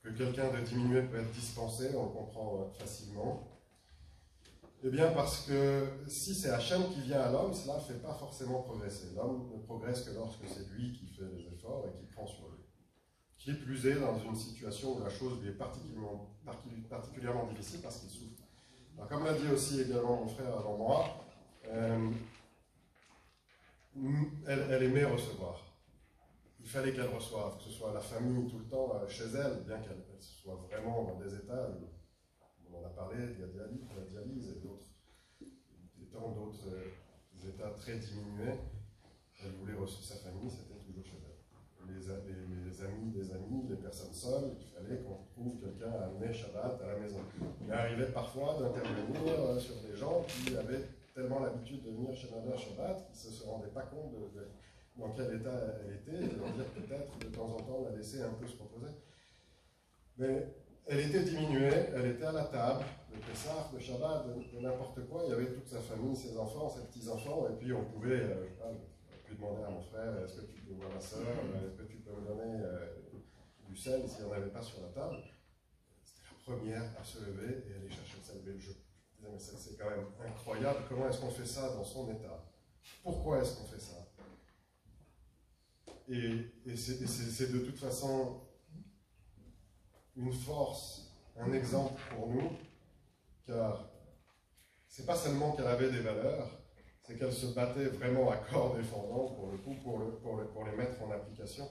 que quelqu'un de diminué peut être dispensé, on le comprend facilement. Eh bien parce que si c'est Hachem qui vient à l'homme, cela ne fait pas forcément progresser. L'homme ne progresse que lorsque c'est lui qui fait les efforts et qui prend sur lui. Qui est plus est dans une situation où la chose lui est particulièrement difficile parce qu'il souffre. Alors, comme l'a dit aussi également mon frère avant moi, elle aimait recevoir. Il fallait qu'elle reçoive, que ce soit la famille tout le temps chez elle, bien qu'elle soit vraiment dans des états, on en a parlé, il y a la dialyse et tant d'autres états très diminués. Elle voulait recevoir sa famille, c'était toujours chez elle. Les amis des amis, les personnes seules, il fallait qu'on trouve quelqu'un à amener Shabbat à la maison. Il arrivait parfois d'intervenir sur des gens qui avaient tellement l'habitude de venir chez Nana Shabbat qu'ils ne se rendaient pas compte dans quel état elle était, et de leur dire peut-être de temps en temps la laisser un peu se reposer. Mais elle était diminuée, elle était à la table, de Pessah, de Shabbat, de n'importe quoi. Il y avait toute sa famille, ses enfants, ses petits-enfants, et puis on pouvait, je sais pas, on peut demander à mon frère, est-ce que tu peux voir ma soeur, est-ce que tu peux me donner du sel s'il n'y en avait pas sur la table. C'était la première à se lever et aller chercher le sel. Mais je disais, mais c'est quand même incroyable, comment est-ce qu'on fait ça dans son état? Pourquoi est-ce qu'on fait ça? Et c'est de toute façon une force, un exemple pour nous, car c'est pas seulement qu'elle avait des valeurs, c'est qu'elle se battait vraiment à corps défendant pour le coup, pour les mettre en application.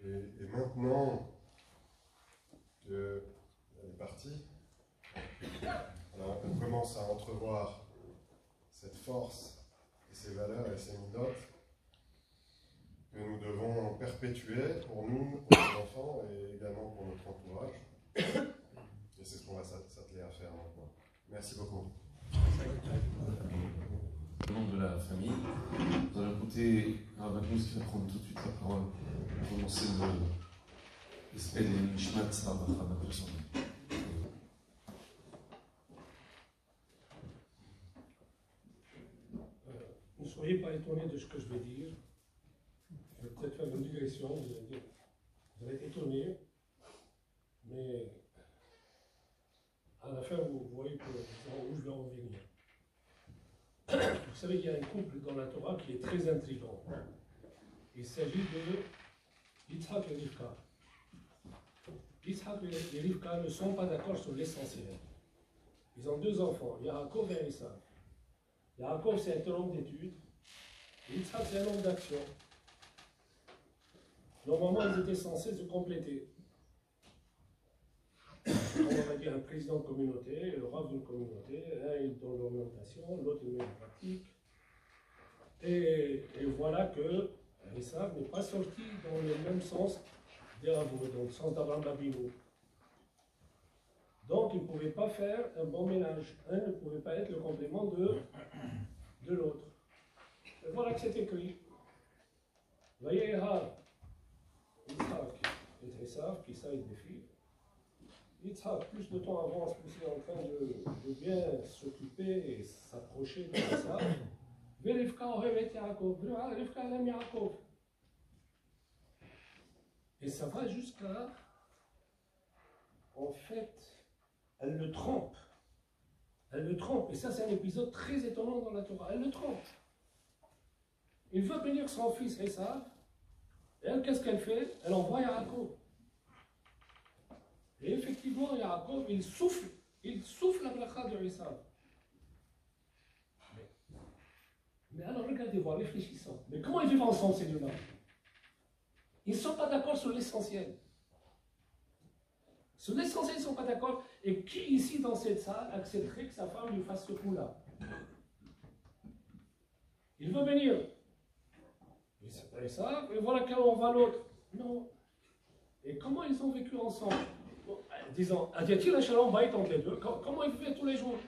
Et maintenant qu'elle est partie, alors on commence à entrevoir cette force et ces valeurs et ces midotes que nous devons perpétuer pour nous, pour nos enfants et également pour notre entourage. Et c'est ce qu'on va s'atteler à faire maintenant. Merci beaucoup. Au nom de la famille, nous allons écouter Rav Magnus qui va prendre tout de suite la parole pour commencer l'esprit des Nishmat Rav Magnus. Ne soyez pas étonnés de ce que je vais dire. Je vais peut-être faire une digression, vous allez dire. Vous allez être étonnés, mais à la fin, vous voyez où je vais en venir. Vous savez, il y a un couple dans la Torah qui est très intrigant. Il s'agit de Yitzhak et Rivka. Yitzhak et Rivka ne sont pas d'accord sur l'essentiel. Ils ont deux enfants, Yaakov et Esav. Yaakov, c'est un homme d'études. Yitzhak, c'est un homme d'action. Normalement, ils étaient censés se compléter. On va dire un président de communauté, le rav d'une communauté, un il donne l'orientation, l'autre il met en pratique. Et voilà que Esav n'est pas sorti dans le même sens d'Avou, dans le sens d'Abraham Abinu. Donc il ne pouvait pas faire un bon ménage. Un ne pouvait pas être le complément de l'autre. Et voilà que c'est écrit. Vayeha Yitzhak et Esav, qui ça il défie. Yitzhak, plus de temps avance, plus il est en train de bien s'occuper et s'approcher de Esav. Rivka ohevet Yaakov. Rivka aime Yaakov. Et ça va jusqu'à, en fait, elle le trompe. Elle le trompe. Et ça, c'est un épisode très étonnant dans la Torah. Elle le trompe. Il veut bénir son fils Esav. Et elle, qu'est-ce qu'elle fait? Elle envoie Yaakov. Et effectivement, Yaakov, il souffle la bracha de Esav. Mais alors, regardez, voir, réfléchissons. Mais comment ils vivent ensemble, ces deux-là? Ils ne sont pas d'accord sur l'essentiel. Sur l'essentiel, ils ne sont pas d'accord. Et qui ici, dans cette salle, accepterait que sa femme lui fasse ce coup-là? Il veut bénir. Il s'appelle ça, et voilà qu'un on va l'autre. Non. Et comment ils ont vécu ensemble? Bon, disons, y a-t-il un shalom bayit entre les deux? Comment ils vivaient tous les jours?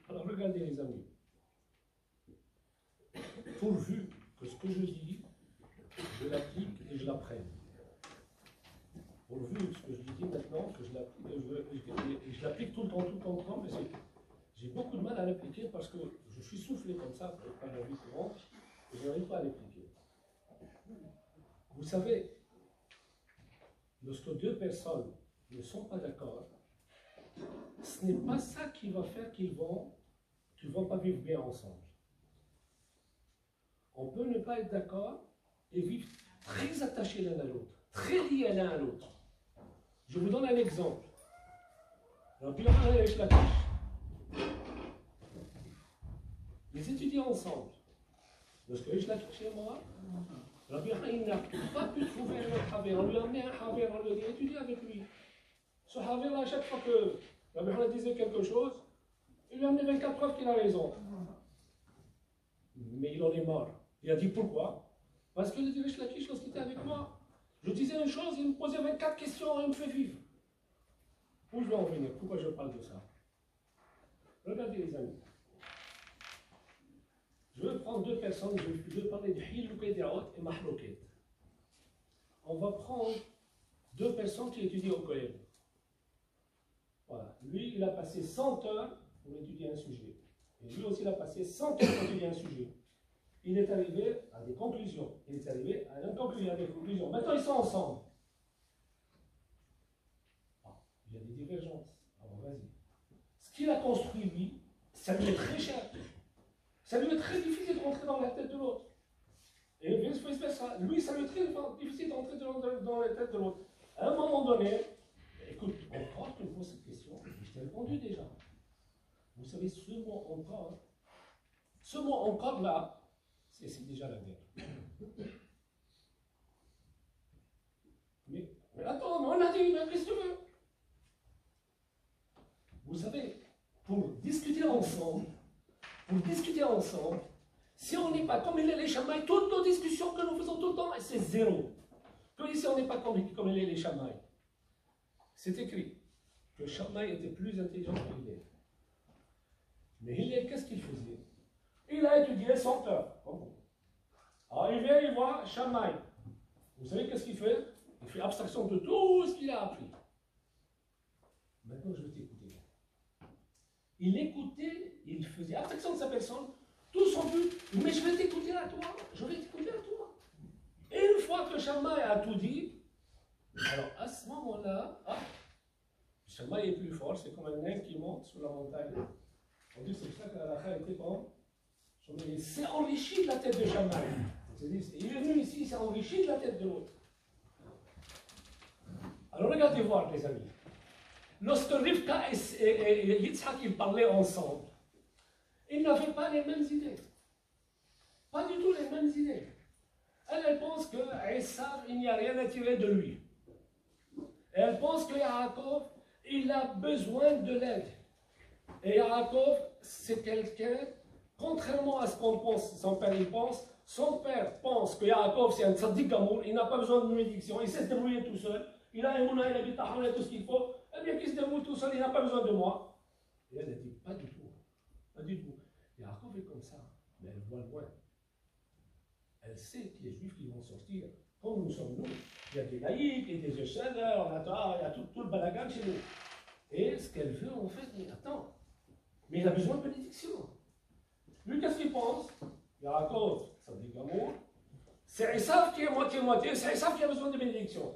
Alors regardez les amis. Pourvu que ce que je dis, je l'applique et je l'apprenne. Pourvu que ce que je dis maintenant, que je l'applique et je l'applique tout le temps, mais j'ai beaucoup de mal à l'appliquer parce que je suis soufflé comme ça par la vie courante et je n'arrive pas à l'appliquer. Vous savez, lorsque deux personnes ne sont pas d'accord, ce n'est pas ça qui va faire qu'ils vont pas vivre bien ensemble. On peut ne pas être d'accord et vivre très attachés l'un à l'autre, très liés l'un à l'autre. Je vous donne un exemple. Rabbi Yochanan et Reish Lakish. Ils étudient ensemble. Lorsque Reish Lakish est mort, Rabbi Yochanan n'a pas pu trouver un autre haver. On lui a amené un haver, on lui a dit étudie avec lui. Ce haver-là, à chaque fois que Rabbi Yochanan disait quelque chose, il lui a amené 24 preuves qu'il a raison. Mais il en est mort. Il a dit pourquoi? Parce que le Dirish Lakish, lorsqu'il était avec moi, je disais une chose, il me posait 24 questions et il me fait vivre. Où je vais en venir? Pourquoi je parle de ça? Regardez les amis. Je vais prendre deux personnes, je vais parler de Hilouket et Mahlouket. On va prendre deux personnes qui étudient au collège. Voilà. Lui, il a passé 100 heures pour étudier un sujet. Et lui aussi, il a passé 100 heures pour étudier un sujet. Il est arrivé à des conclusions. Il est arrivé à une conclusion, à des conclusions. Maintenant, ils sont ensemble. Ah, il y a des divergences. Alors, vas-y. Ce qu'il a construit, lui, ça lui est très cher. Ça lui est très difficile de rentrer dans la tête de l'autre. Et vice-versa. Lui, ça lui est très difficile de rentrer dans la tête de l'autre. À un moment donné, écoute, encore, tu me poses cette question, je t'ai répondu déjà. Vous savez, ce mot encore là, c'est déjà la guerre. Mais attends, mais on a dit, mais qu'est-ce que tu veux? Vous savez, pour discuter ensemble, si on n'est pas comme les chamaïs, toutes nos discussions que nous faisons tout le temps, c'est zéro. Que si on n'est pas comme les chamaïs. C'est écrit que Shammai était plus intelligent que Hillel. Mais Hillel, qu'est-ce qu'il faisait? Il a étudié 100 heures. Alors il vient, il voit Shammai. Vous savez qu'est-ce qu'il fait? Il fait abstraction de tout ce qu'il a appris. Maintenant, je vais t'écouter. Il écoutait, il faisait abstraction de sa personne, tout son but. Mais je vais t'écouter à toi. Et une fois que Shammai a tout dit, alors à ce moment-là, Shammai est plus fort, c'est comme un nain qui monte sur la montagne. On dit que c'est pour ça que la halakha était comme il s'est enrichi de la tête de Shammai. Il est venu ici, il s'est enrichi de la tête de l'autre. Alors regardez voir, les amis. Lorsque Rivka et Yitzhak ils parlaient ensemble, ils n'avaient pas les mêmes idées. Pas du tout les mêmes idées. Elle pense que Esav, il n'y a rien à tirer de lui. Elle pense que Yaakov, il a besoin de l'aide. Et Yaakov, c'est quelqu'un, contrairement à ce qu'on pense, son père il pense, son père pense que Yaakov c'est un tzaddik gamour, il n'a pas besoin de bénédiction, il sait se débrouiller tout seul, il a Emouna, il a Bitachon, il a tout ce qu'il faut, eh bien qu'il se débrouille tout seul, il n'a pas besoin de moi. Et elle a dit, pas du tout, pas du tout. Yaakov est comme ça, mais elle voit loin. Elle sait que les juifs qui vont sortir, comme nous sommes nous, il y a des laïcs, il y a des échelleurs, il y a tout le balagan chez nous. Et ce qu'elle veut, en fait, mais attends, mais il a besoin de bénédiction. Lui, qu'est-ce qu'il pense? Yaakov, ça dit qu'amour. C'est Esav qui est moitié-moitié, c'est Esav qui a besoin de bénédiction.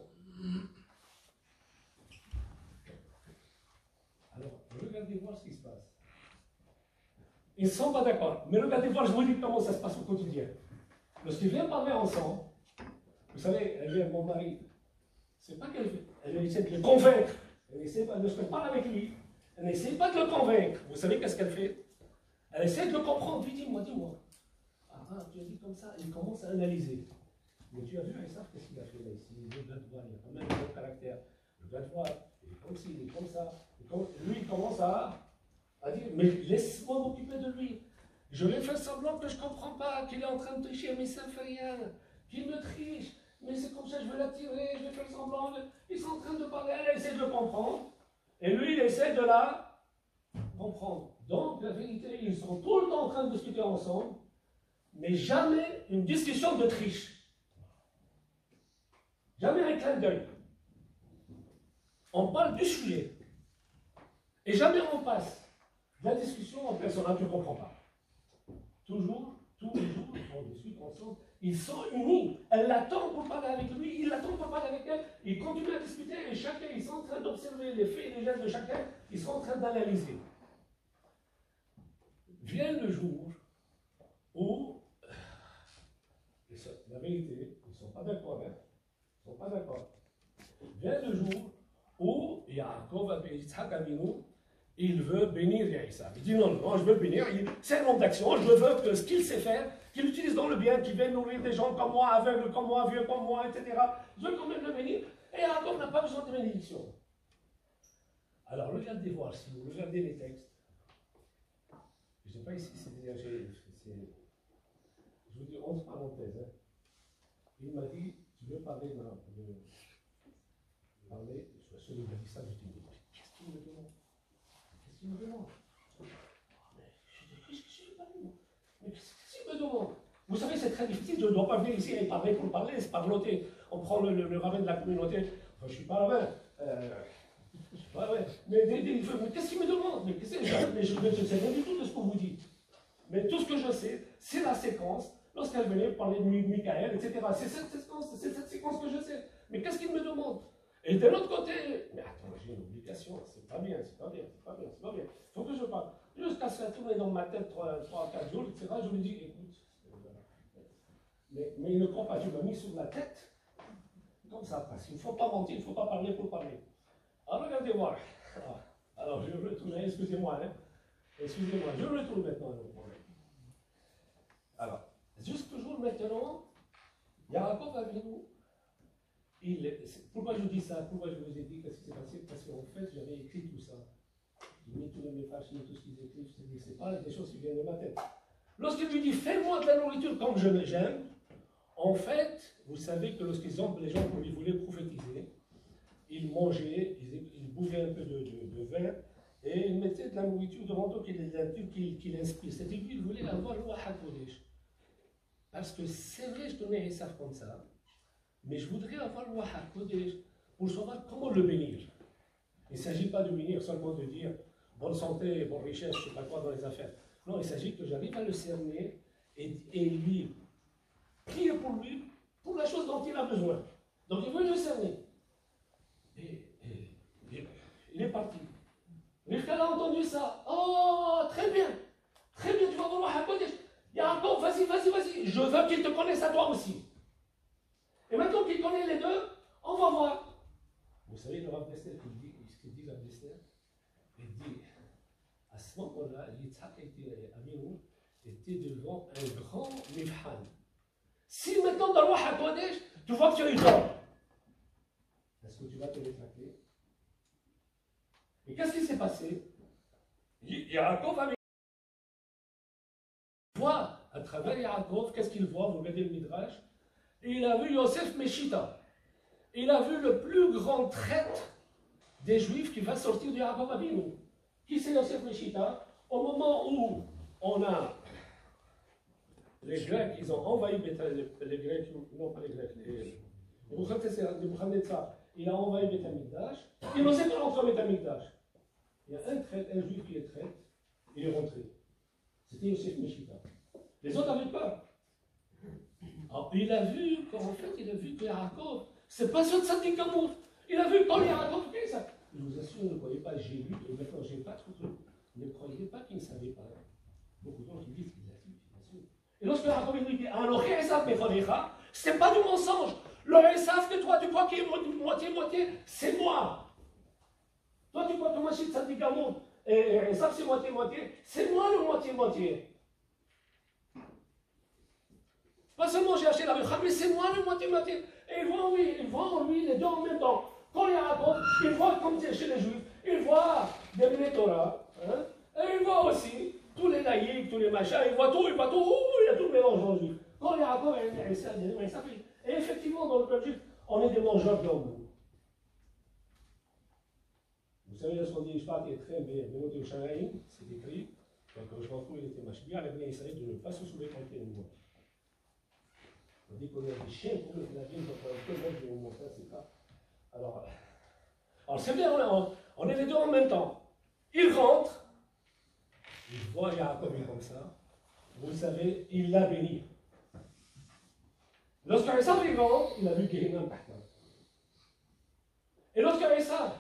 Alors, regardez voir ce qui se passe. Ils ne sont pas d'accord, mais regardez voir, je vous dis comment ça se passe au quotidien. Lorsqu'ils viennent parler ensemble, vous savez, elle vient, mon mari, c'est pas qu'elle fait, elle essaie de le convaincre. Elle essaie pas, lorsqu'elle parle avec lui, elle n'essaie pas de le convaincre. Vous savez qu'est-ce qu'elle fait? Elle essaie de le comprendre. Lui, dis-moi. Ah, tu as dit comme ça. Il commence à analyser. Mais tu as vu, Esav, qu'est-ce qu'il a fait là ici? Le gars de voir, il a quand même un bon caractère. Le gars de voir, il est comme ci, il est comme ça. Lui, il commence à dire, mais laisse-moi m'occuper de lui. Je vais faire semblant que je ne comprends pas, qu'il est en train de tricher, mais ça ne fait rien. Qu'il me triche. Mais c'est comme ça, je vais l'attirer, je vais faire semblant. Ils sont en train de parler, elle essaie de le comprendre. Et lui, il essaie de la comprendre. Donc, la vérité, ils sont tout le temps en train de discuter ensemble, mais jamais une discussion de triche. Jamais un clin d'œil. On parle du sujet. Et jamais on passe de la discussion en personne, tu ne comprends pas. Toujours, tous les jours, on discute ensemble. Ils sont unis. Elle l'attend pour parler avec lui, il l'attend pour parler avec elle. Ils continuent à discuter et chacun, ils sont en train d'observer les faits et les gestes de chacun. Ils sont en train d'analyser. Vient le jour où, la vérité, ils ne sont pas d'accord. Ils ne sont pas d'accord. Vient le jour où Yaakov, Yitzhak Avinu, il veut bénir Esav. Il dit non, je veux le bénir. C'est un homme d'action. Je veux que ce qu'il sait faire, qu'il utilise dans le bien, qu'il vienne nourrir des gens comme moi, aveugles comme moi, vieux comme moi, etc. Je veux quand même le bénir. Et Yaakov n'a pas besoin de bénédiction. Alors regardez voir, si vous regardez les textes. Je ne sais pas ici, je vous dis entre parenthèses. Hein. Il m'a dit, tu veux parler il m'a dit ça, je dis, qu'est-ce qu'il me demande? Qu'est-ce qu'il me demande? Mais qu'est-ce qu'il me demande? Vous savez, c'est très difficile, je ne dois pas venir ici et parler pour parler, c'est parloter. On prend le rabbin de la communauté. Enfin, je ne suis pas rabbin. Ouais. Mais qu'est-ce qu'il me demande? Mais je ne sais rien du tout de ce que vous dites. Mais tout ce que je sais, c'est la séquence. Lorsqu'elle venait parler de Michael, etc. C'est cette séquence que je sais. Mais qu'est-ce qu'il me demande? Et de l'autre côté, mais attends, j'ai une obligation, c'est pas bien. Il faut que je parle. Jusqu'à ce que ça tourne dans ma tête 3 à 4 jours, etc. Je lui dis, écoute, mais il ne croit pas, tu m'as mis sur la tête. Comme ça passe. Il ne faut pas mentir, il ne faut pas parler pour parler. Alors regardez voir. Alors je retourne, excusez-moi, je retourne maintenant. Alors, juste toujours maintenant, Yaakov Avinu, pourquoi je dis ça? Pourquoi je vous ai dit qu'est-ce qui s'est passé? Parce qu'en fait, j'avais écrit tout ça. J'ai mis tous les messages, tout ce qu'ils écrivent, c'est pas des choses qui viennent de ma tête. Lorsqu'il lui dit, fais-moi de la nourriture comme j'aime, en fait, vous savez que lorsqu'ils ont, les gens qui voulaient prophétiser, ils mangeaient, ils buvaient un peu de vin, et ils mettaient de la nourriture devant eux qui l'inspire. C'est-à-dire qu'ils voulaient avoir le Ruach HaKodesh. Parce que c'est vrai, je donnais Esav comme ça, mais je voudrais avoir le Ruach HaKodesh pour savoir comment le bénir. Il ne s'agit pas de bénir seulement de dire bonne santé, bonne richesse, je ne sais pas quoi dans les affaires. Non, il s'agit que j'arrive à le cerner et lui prier pour lui, pour la chose dont il a besoin. Donc il veut le cerner. Et il est parti. Rivka a entendu ça. Oh, très bien, tu vas voir HaKodesh. Yaakov, vas-y, je veux qu'il te connaisse à toi aussi. Et maintenant qu'il connaît les deux, on va voir. Vous savez, le Rav Dessler, ce qu'il dit, Rav Dessler, il dit, à ce moment-là, Yitzhak Avinu était devant un grand mifhan. Si maintenant dans le Ruach HaKodesh, tu vois que tu as eu tort, est-ce que tu vas te rétracter? Et qu'est-ce qui s'est passé? Yaakov a voit à travers Yaakov, qu'est-ce qu'il voit? Vous regardez le Midrash, et il a vu Yosef Meshita. Il a vu le plus grand traître des Juifs qui va sortir de Yaakov Avinu. Qui c'est Yosef Meshita? Au moment où on a les Grecs, ils ont envahi les Grecs, non pas les Grecs, les Nebuchadnezzar, il a envahi Beth Amikdash, il n'osait pas rentrer au Beth Amikdash. Il y a un Juif qui est traître, il est rentré. C'était Yosef Meshita. Les autres avaient peur. Alors, il a vu que Yaakov, c'est pas ce Tzadik Gamour. Il a vu quand Yaakov fait ça. Je vous assure, ne croyez pas, j'ai lu, et maintenant j'ai pas trop. Ne croyez pas qu'il ne savait pas. Beaucoup de gens qui disent qu'il a su, bien sûr. Et lorsque Yaakov lui dit, alors Esav Mechonecha, c'est pas du mensonge. Le Esav que toi tu crois qu'il est moitié-moitié, c'est moi. Toi tu crois que moi je suis Tzadik Gamour, et Esav c'est moitié-moitié, c'est moi le moitié-moitié. Pas seulement j'ai acheté la Mecha, mais c'est moi le moitié-moitié. Et il voit en lui les deux en même temps. Quand il raconte, il voit comme c'est chez les Juifs, il voit des Bnei Torah, et il voit aussi tous les laïcs, tous les machins, il voit tout, il y a tout le mélange en juif. Quand il raconte, et effectivement, dans le peuple juif, on est des mangeurs de bambou. Vous savez, lorsqu'on dit Ishpat est très bien, c'est écrit, quand je retrouve, il était machbia, la Bnei Israël de ne pas se soulever contre les mots. On dit qu'on a des chiens pour la ville, donc on peut mettre des mots, ça c'est pas. Alors c'est bien, on est les deux en même temps. Il rentre, il voit Yaakov comme ça, vous savez, il l'a béni. Lorsque Esav il rentre, il a vu Gehinnom Tahta. Et lorsque Esav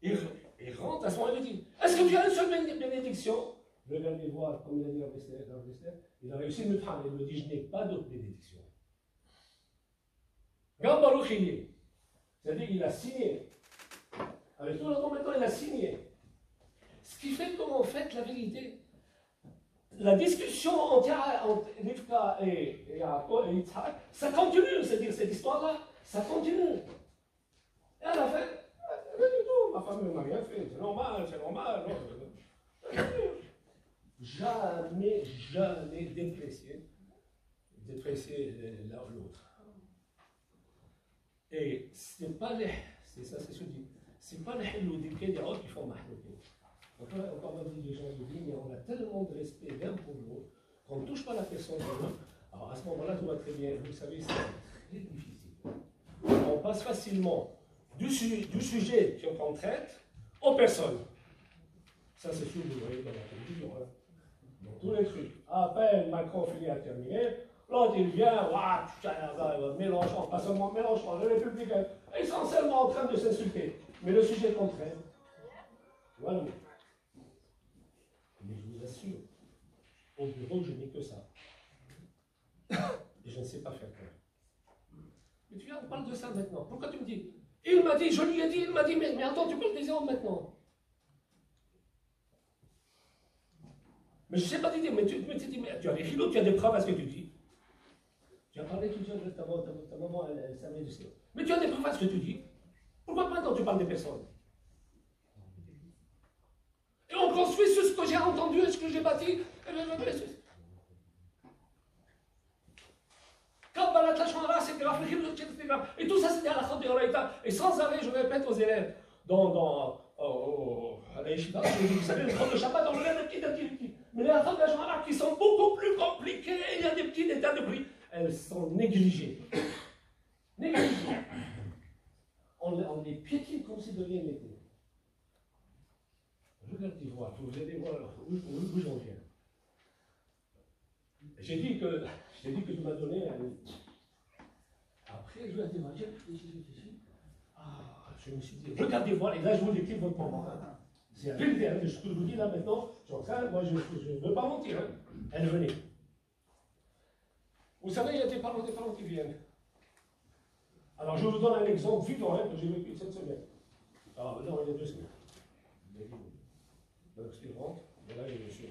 il rentre, à ce moment-là, il dit, est-ce que tu as une seule bénédiction? Regardez voir, comme il a dit Rav Dessler, il a réussi à me prendre, il me dit, je n'ai pas d'autre bénédiction. Regarde Baruch il est. C'est-à-dire qu'il a signé. Avec tout le temps maintenant, il a signé. Ce qui fait qu'en fait, la vérité, la discussion entre Rivka et Yaakov et Yitzhak, ça continue, c'est-à-dire cette histoire-là, ça continue. Et à la fin, rien du tout, ma femme ne m'a rien fait, c'est normal. Jamais déprécier l'un ou l'autre. Et c'est pas les. C'est ça, c'est ce que je dis. C'est pas les Hiloudis qui font mahloukin. Encore on dit les gens de vie, mais on a tellement de respect l'un pour l'autre qu'on ne touche pas la personne de l'autre. Alors à ce moment-là, je vois très bien, vous savez, c'est très difficile. On passe facilement du sujet qu'on traite aux personnes. Ça, c'est sûr, vous voyez dans la télévision. Hein. Dans tous les trucs. À peine Macron finit à terminer, l'autre il vient, Mélenchon, pas seulement Mélenchon, les républicains, essentiellement en train de s'insulter. Mais le sujet qu'on traite, voilà. Mais je vous assure, au bureau, je n'ai que ça. Et je ne sais pas faire quoi. Mais tu viens, on parle de ça maintenant. Pourquoi tu me dis? Il m'a dit, je lui ai dit, il m'a dit, mais attends, tu parles des hommes maintenant. Mais je ne sais pas dire, mais tu as des kilos, tu as des preuves à ce que tu dis. Tu as parlé tout seul, ta maman, elle savait de ça. Mais tu as des preuves à ce que tu dis. Pourquoi maintenant tu parles des personnes? Et on construit sur ce que j'ai entendu et ce que j'ai bâti. Et tout ça, c'était à la fin de l'Oraïta. Et sans arrêt, je répète aux élèves, à la Yeshiva, vous savez, le grand de Shabbat, on regarde les petits. Mais les affaires de la Shemara qui sont beaucoup plus compliquées, il y a des petits détails de bruit, elles sont négligées. Négligées. On les piétine comme si de rien n'était. Regardez voir, vous allez voir où j'en viens. J'ai dit que tu m'as donné un. Après, je vais dire, j'ai réfléchi. Ah, je me suis dit, regardez voir, et là je vous décris votre moment. C'est la vérité, hein, ce que je vous dis là maintenant, je suis en train, moi je ne veux pas mentir. Hein. Elle venait. Vous savez, il y a des parents qui viennent. Alors je vous donne un exemple vivant hein, que j'ai vécu cette semaine. Alors non, il y a 2 semaines. Donc ce qui rentre, là je suis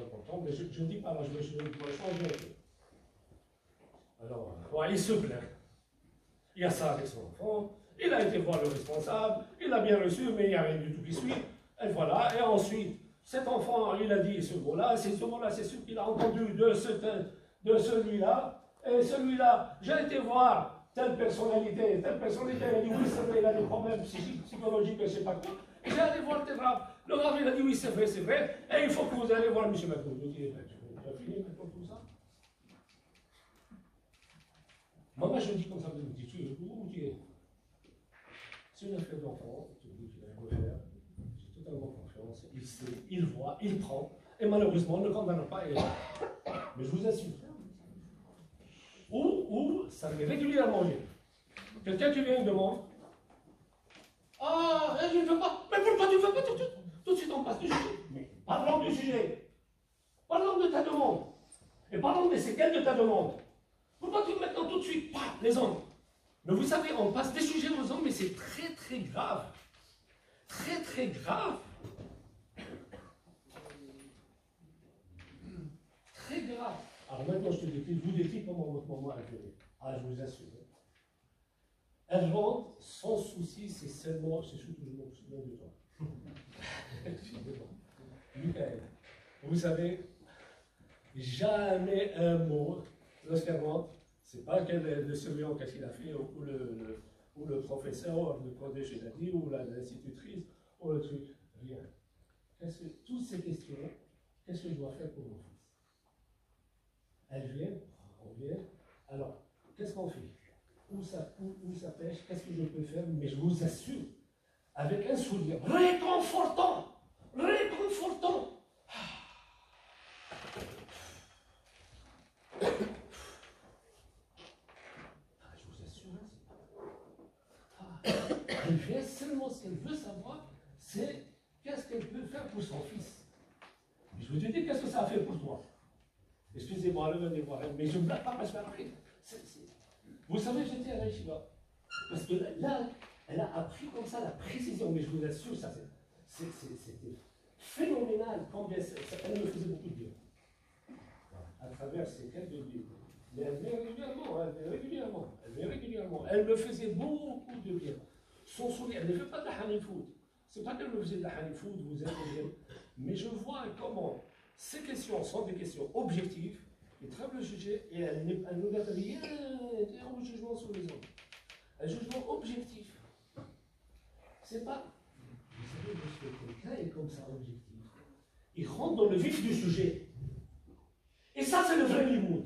important, mais je ne dis pas là, je vais changer un peu. Alors, ouais, il se plaint. Il y a ça avec son enfant, il a été voir le responsable, il a bien reçu, mais il n'y a rien du tout qui suit. Et voilà, et ensuite, cet enfant, il a dit ce mot-là, c'est ce qu'il a entendu de celui-là, et celui-là, j'ai été voir telle personnalité, elle a dit oui, c'est vrai, il a des problèmes psychologiques, je ne sais pas quoi. Et j'ai allé voir le Rav. Le Rav, il a dit oui, c'est vrai, et il faut que vous allez voir M. Macron. Je dis, tu as fini maintenant tout ça? Moi, je dis comme ça, je me dis, tu es. C'est une affaire d'enfant, tu dis qu'il va le faire. J'ai totalement confiance, il sait, il voit, il prend, et malheureusement, ne condamne pas. Mais je vous assure. Ou ça m'est régulièrement arrivé. Quelqu'un qui vient me demande, ah, je ne veux pas, mais pourquoi tu ne veux pas tout de suite on passe du sujet? Mais parlons du sujet, parlons de ta demande, et parlons des séquelles de ta demande. Pourquoi tu maintenant tout de suite, les hommes? Mais vous savez, on passe des sujets aux hommes, mais c'est très très grave. Très très grave. Très grave. Alors maintenant, je vous décris comment votre maman a géré. Ah, je vous assure. Elle rentre sans souci, c'est seulement, c'est surtout je me souviens de toi. Michael, vous savez, jamais un mot, lorsqu'elle rentre, c'est pas le surveillant qu'est-ce qu'il a fait, ou le professeur, le collège il a dit, ou l'institutrice, ou le truc, rien. Toutes ces questions, qu'est-ce que je dois faire pour mon fils? Elle vient, on vient, alors, qu'est-ce qu'on fait? Où ça pêche? Qu'est-ce que je peux faire? Mais je vous assure, avec un sourire réconfortant, réconfortant. Je vous assure, elle vient seulement ce qu'elle veut savoir, c'est qu'est-ce qu'elle peut faire pour son fils. Mais je vous ai dit, qu'est-ce que ça a fait pour toi? Excusez-moi, venez voir, mais je ne blague pas parce que vous savez, j'étais à la Yeshiva. Parce que là, elle a appris comme ça la précision, mais je vous assure, c'était phénoménal. Elle me faisait beaucoup de bien. À travers ces quelques livres. Mais elle vient régulièrement. Elle me faisait beaucoup de bien. Son sourire, elle ne fait pas de la hanifoud. Ce n'est pas qu'elle me faisait de la hanifoud, vous êtes bien. Mais je vois comment ces questions sont des questions objectives, qui traitent le sujet, et elle ne garde rien au jugement sur les autres. un jugement objectif. C'est pas. Vous savez, lorsque quelqu'un est comme ça, objectif, il rentre dans le vif du sujet. Et ça, c'est le vrai limoud.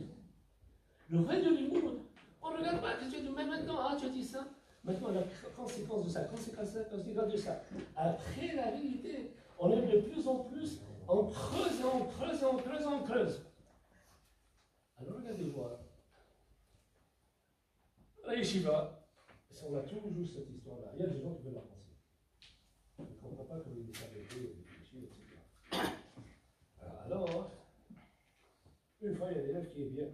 Le vrai de limoud, on ne regarde pas, qu'est-ce que tu dis, mais maintenant, ah, tu as dit ça. Maintenant, la conséquence de ça, conséquence de ça. Après, la réalité, on est de plus en plus, on creuse, on creuse, on creuse, on creuse. Alors, regardez voir. La yeshiva, on a toujours cette histoire-là. Il y a des gens qui veulent la penser. Ils ne comprennent pas comment ils savent réfléchir, etc. Alors, une fois, il y a un élève qui est bien.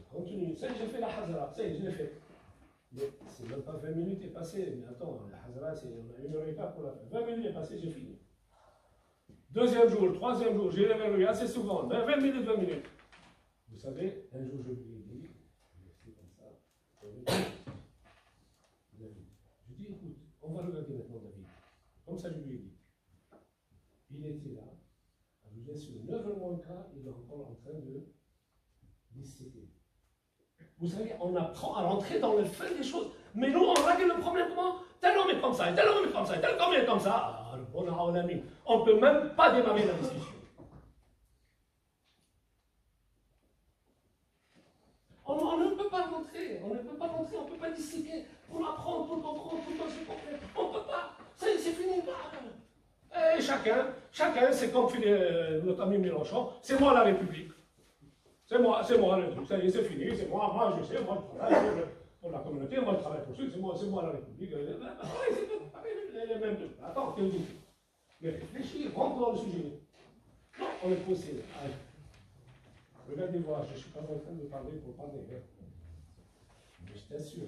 Continue. Ça, j'ai fait la Hazara. Ça, je l'ai fait. Mais c'est même pas 20 minutes est passé. Mais attends, la Hazara, on a 1h15 pour la faire. 20 minutes est passé, j'ai fini. Deuxième jour, troisième jour, j'ai réveillé assez souvent. 20 minutes, 20 minutes. Vous savez, un jour, je lui ai dit, c'est comme ça. Je dis, écoute, on va regarder maintenant David. Comme ça, je lui ai dit. Il était là. Bien sûr, 9h moins le quart, il est encore en train de disséquer. Vous savez, on apprend à rentrer dans le fond des choses. Mais nous, on règle le problème comment? Tel homme est comme ça, tel homme est comme ça, tel homme est comme ça. Ah, on ne peut même pas démarrer la discussion. On ne peut pas rentrer, on ne peut pas rentrer, on ne peut pas disséquer pour apprendre, pour comprendre, pour se comprendre. On ne peut pas. C'est fini. Et chacun, c'est comme notre ami Mélenchon, c'est moi la République. C'est moi le truc, ça y est, c'est fini, c'est moi je sais, moi je travaille pour la communauté, moi je travaille pour ceux, c'est moi la République. C'est pareil, les mêmes trucs. Attends, qu'est-ce que tu dis? Mais réfléchis, rentre dans le sujet. Non, on est posé. Regardez voir, je ne suis pas en train de parler pour parler. Mais je t'assure,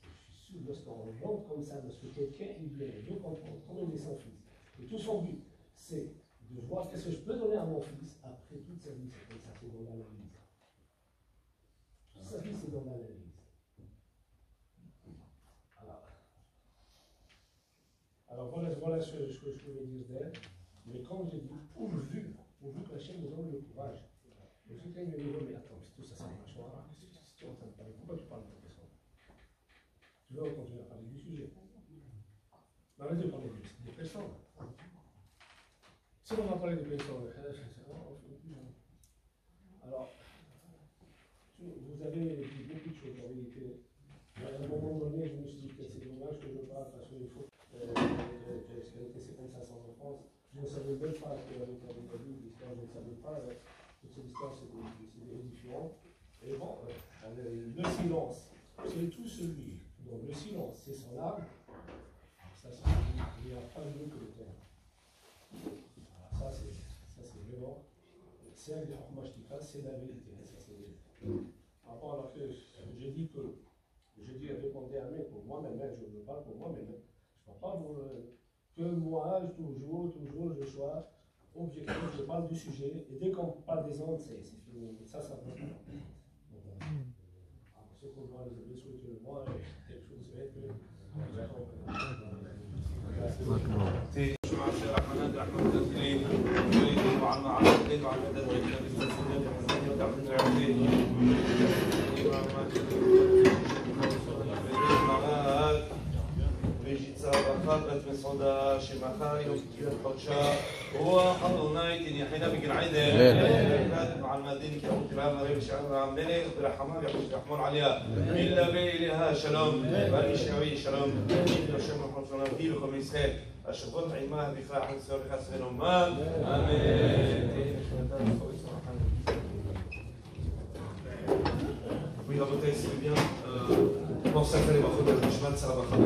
je suis sûr, lorsqu'on rentre comme ça, lorsque quelqu'un il veut comprendre comment il est son fils, et tout son but, c'est de voir qu'est-ce que je peux donner à mon fils après toute sa vie, c'est comme ça, c'est dans l'analyse. Toute sa vie, c'est dans l'analyse. Alors voilà ce que je pouvais dire d'elle, mais comme j'ai dit, pourvu que la chaîne nous donne le courage. Le soutien me dit, mais attends, tout ça, c'est un mâchoire. Qu'est-ce que tu es en train de parler? Pourquoi tu parles de la personne? Tu veux continuer à parler du sujet? Arrête de parler des personnes. Si on va parler des personnes, alors, vous avez dit beaucoup de choses en vérité. À un moment donné, je me suis dit que c'est dommage que je parle parce qu'il faut c'est comme ça en France. Je ne savais même pas qu'avec la vie, l'histoire, je ne savais pas. Toute cette histoire, c'est des édifiants. Et bon, le silence, c'est tout celui. Donc le silence, c'est son âme. Ça, il n'y a pas mieux que le terme. Ça, c'est vraiment. C'est un des Khumashtika, c'est la vérité. Par rapport alors que j'ai dit que. Je dis répondez à moi pour moi-même, je ne parle pour moi-même. Je ne parle pas pour que moi, toujours, je sois objectif, je parle du sujet, et dès qu'on parle des ondes, c'est fini. Ça va. Alors, ce qu'on doit les souhaiter le mois, et je vous souhaite que בת מסעודה שמחה יום תקיעת חודשה רוח אדוני תניחנה בגן עדן וכת על מדין כי אמות לה מרים שער המלך ברחמה ויחמון עליה מלווה אליה שלום ואני שערי שלום השם רחמון שלום אבי וכל ישראל השבות עימה בכלל חנסה וחסר אומן אמן. Oui, Rabotai, c'est bien. Pensez à faire les brachot de Nishmat, Sarah Bachar.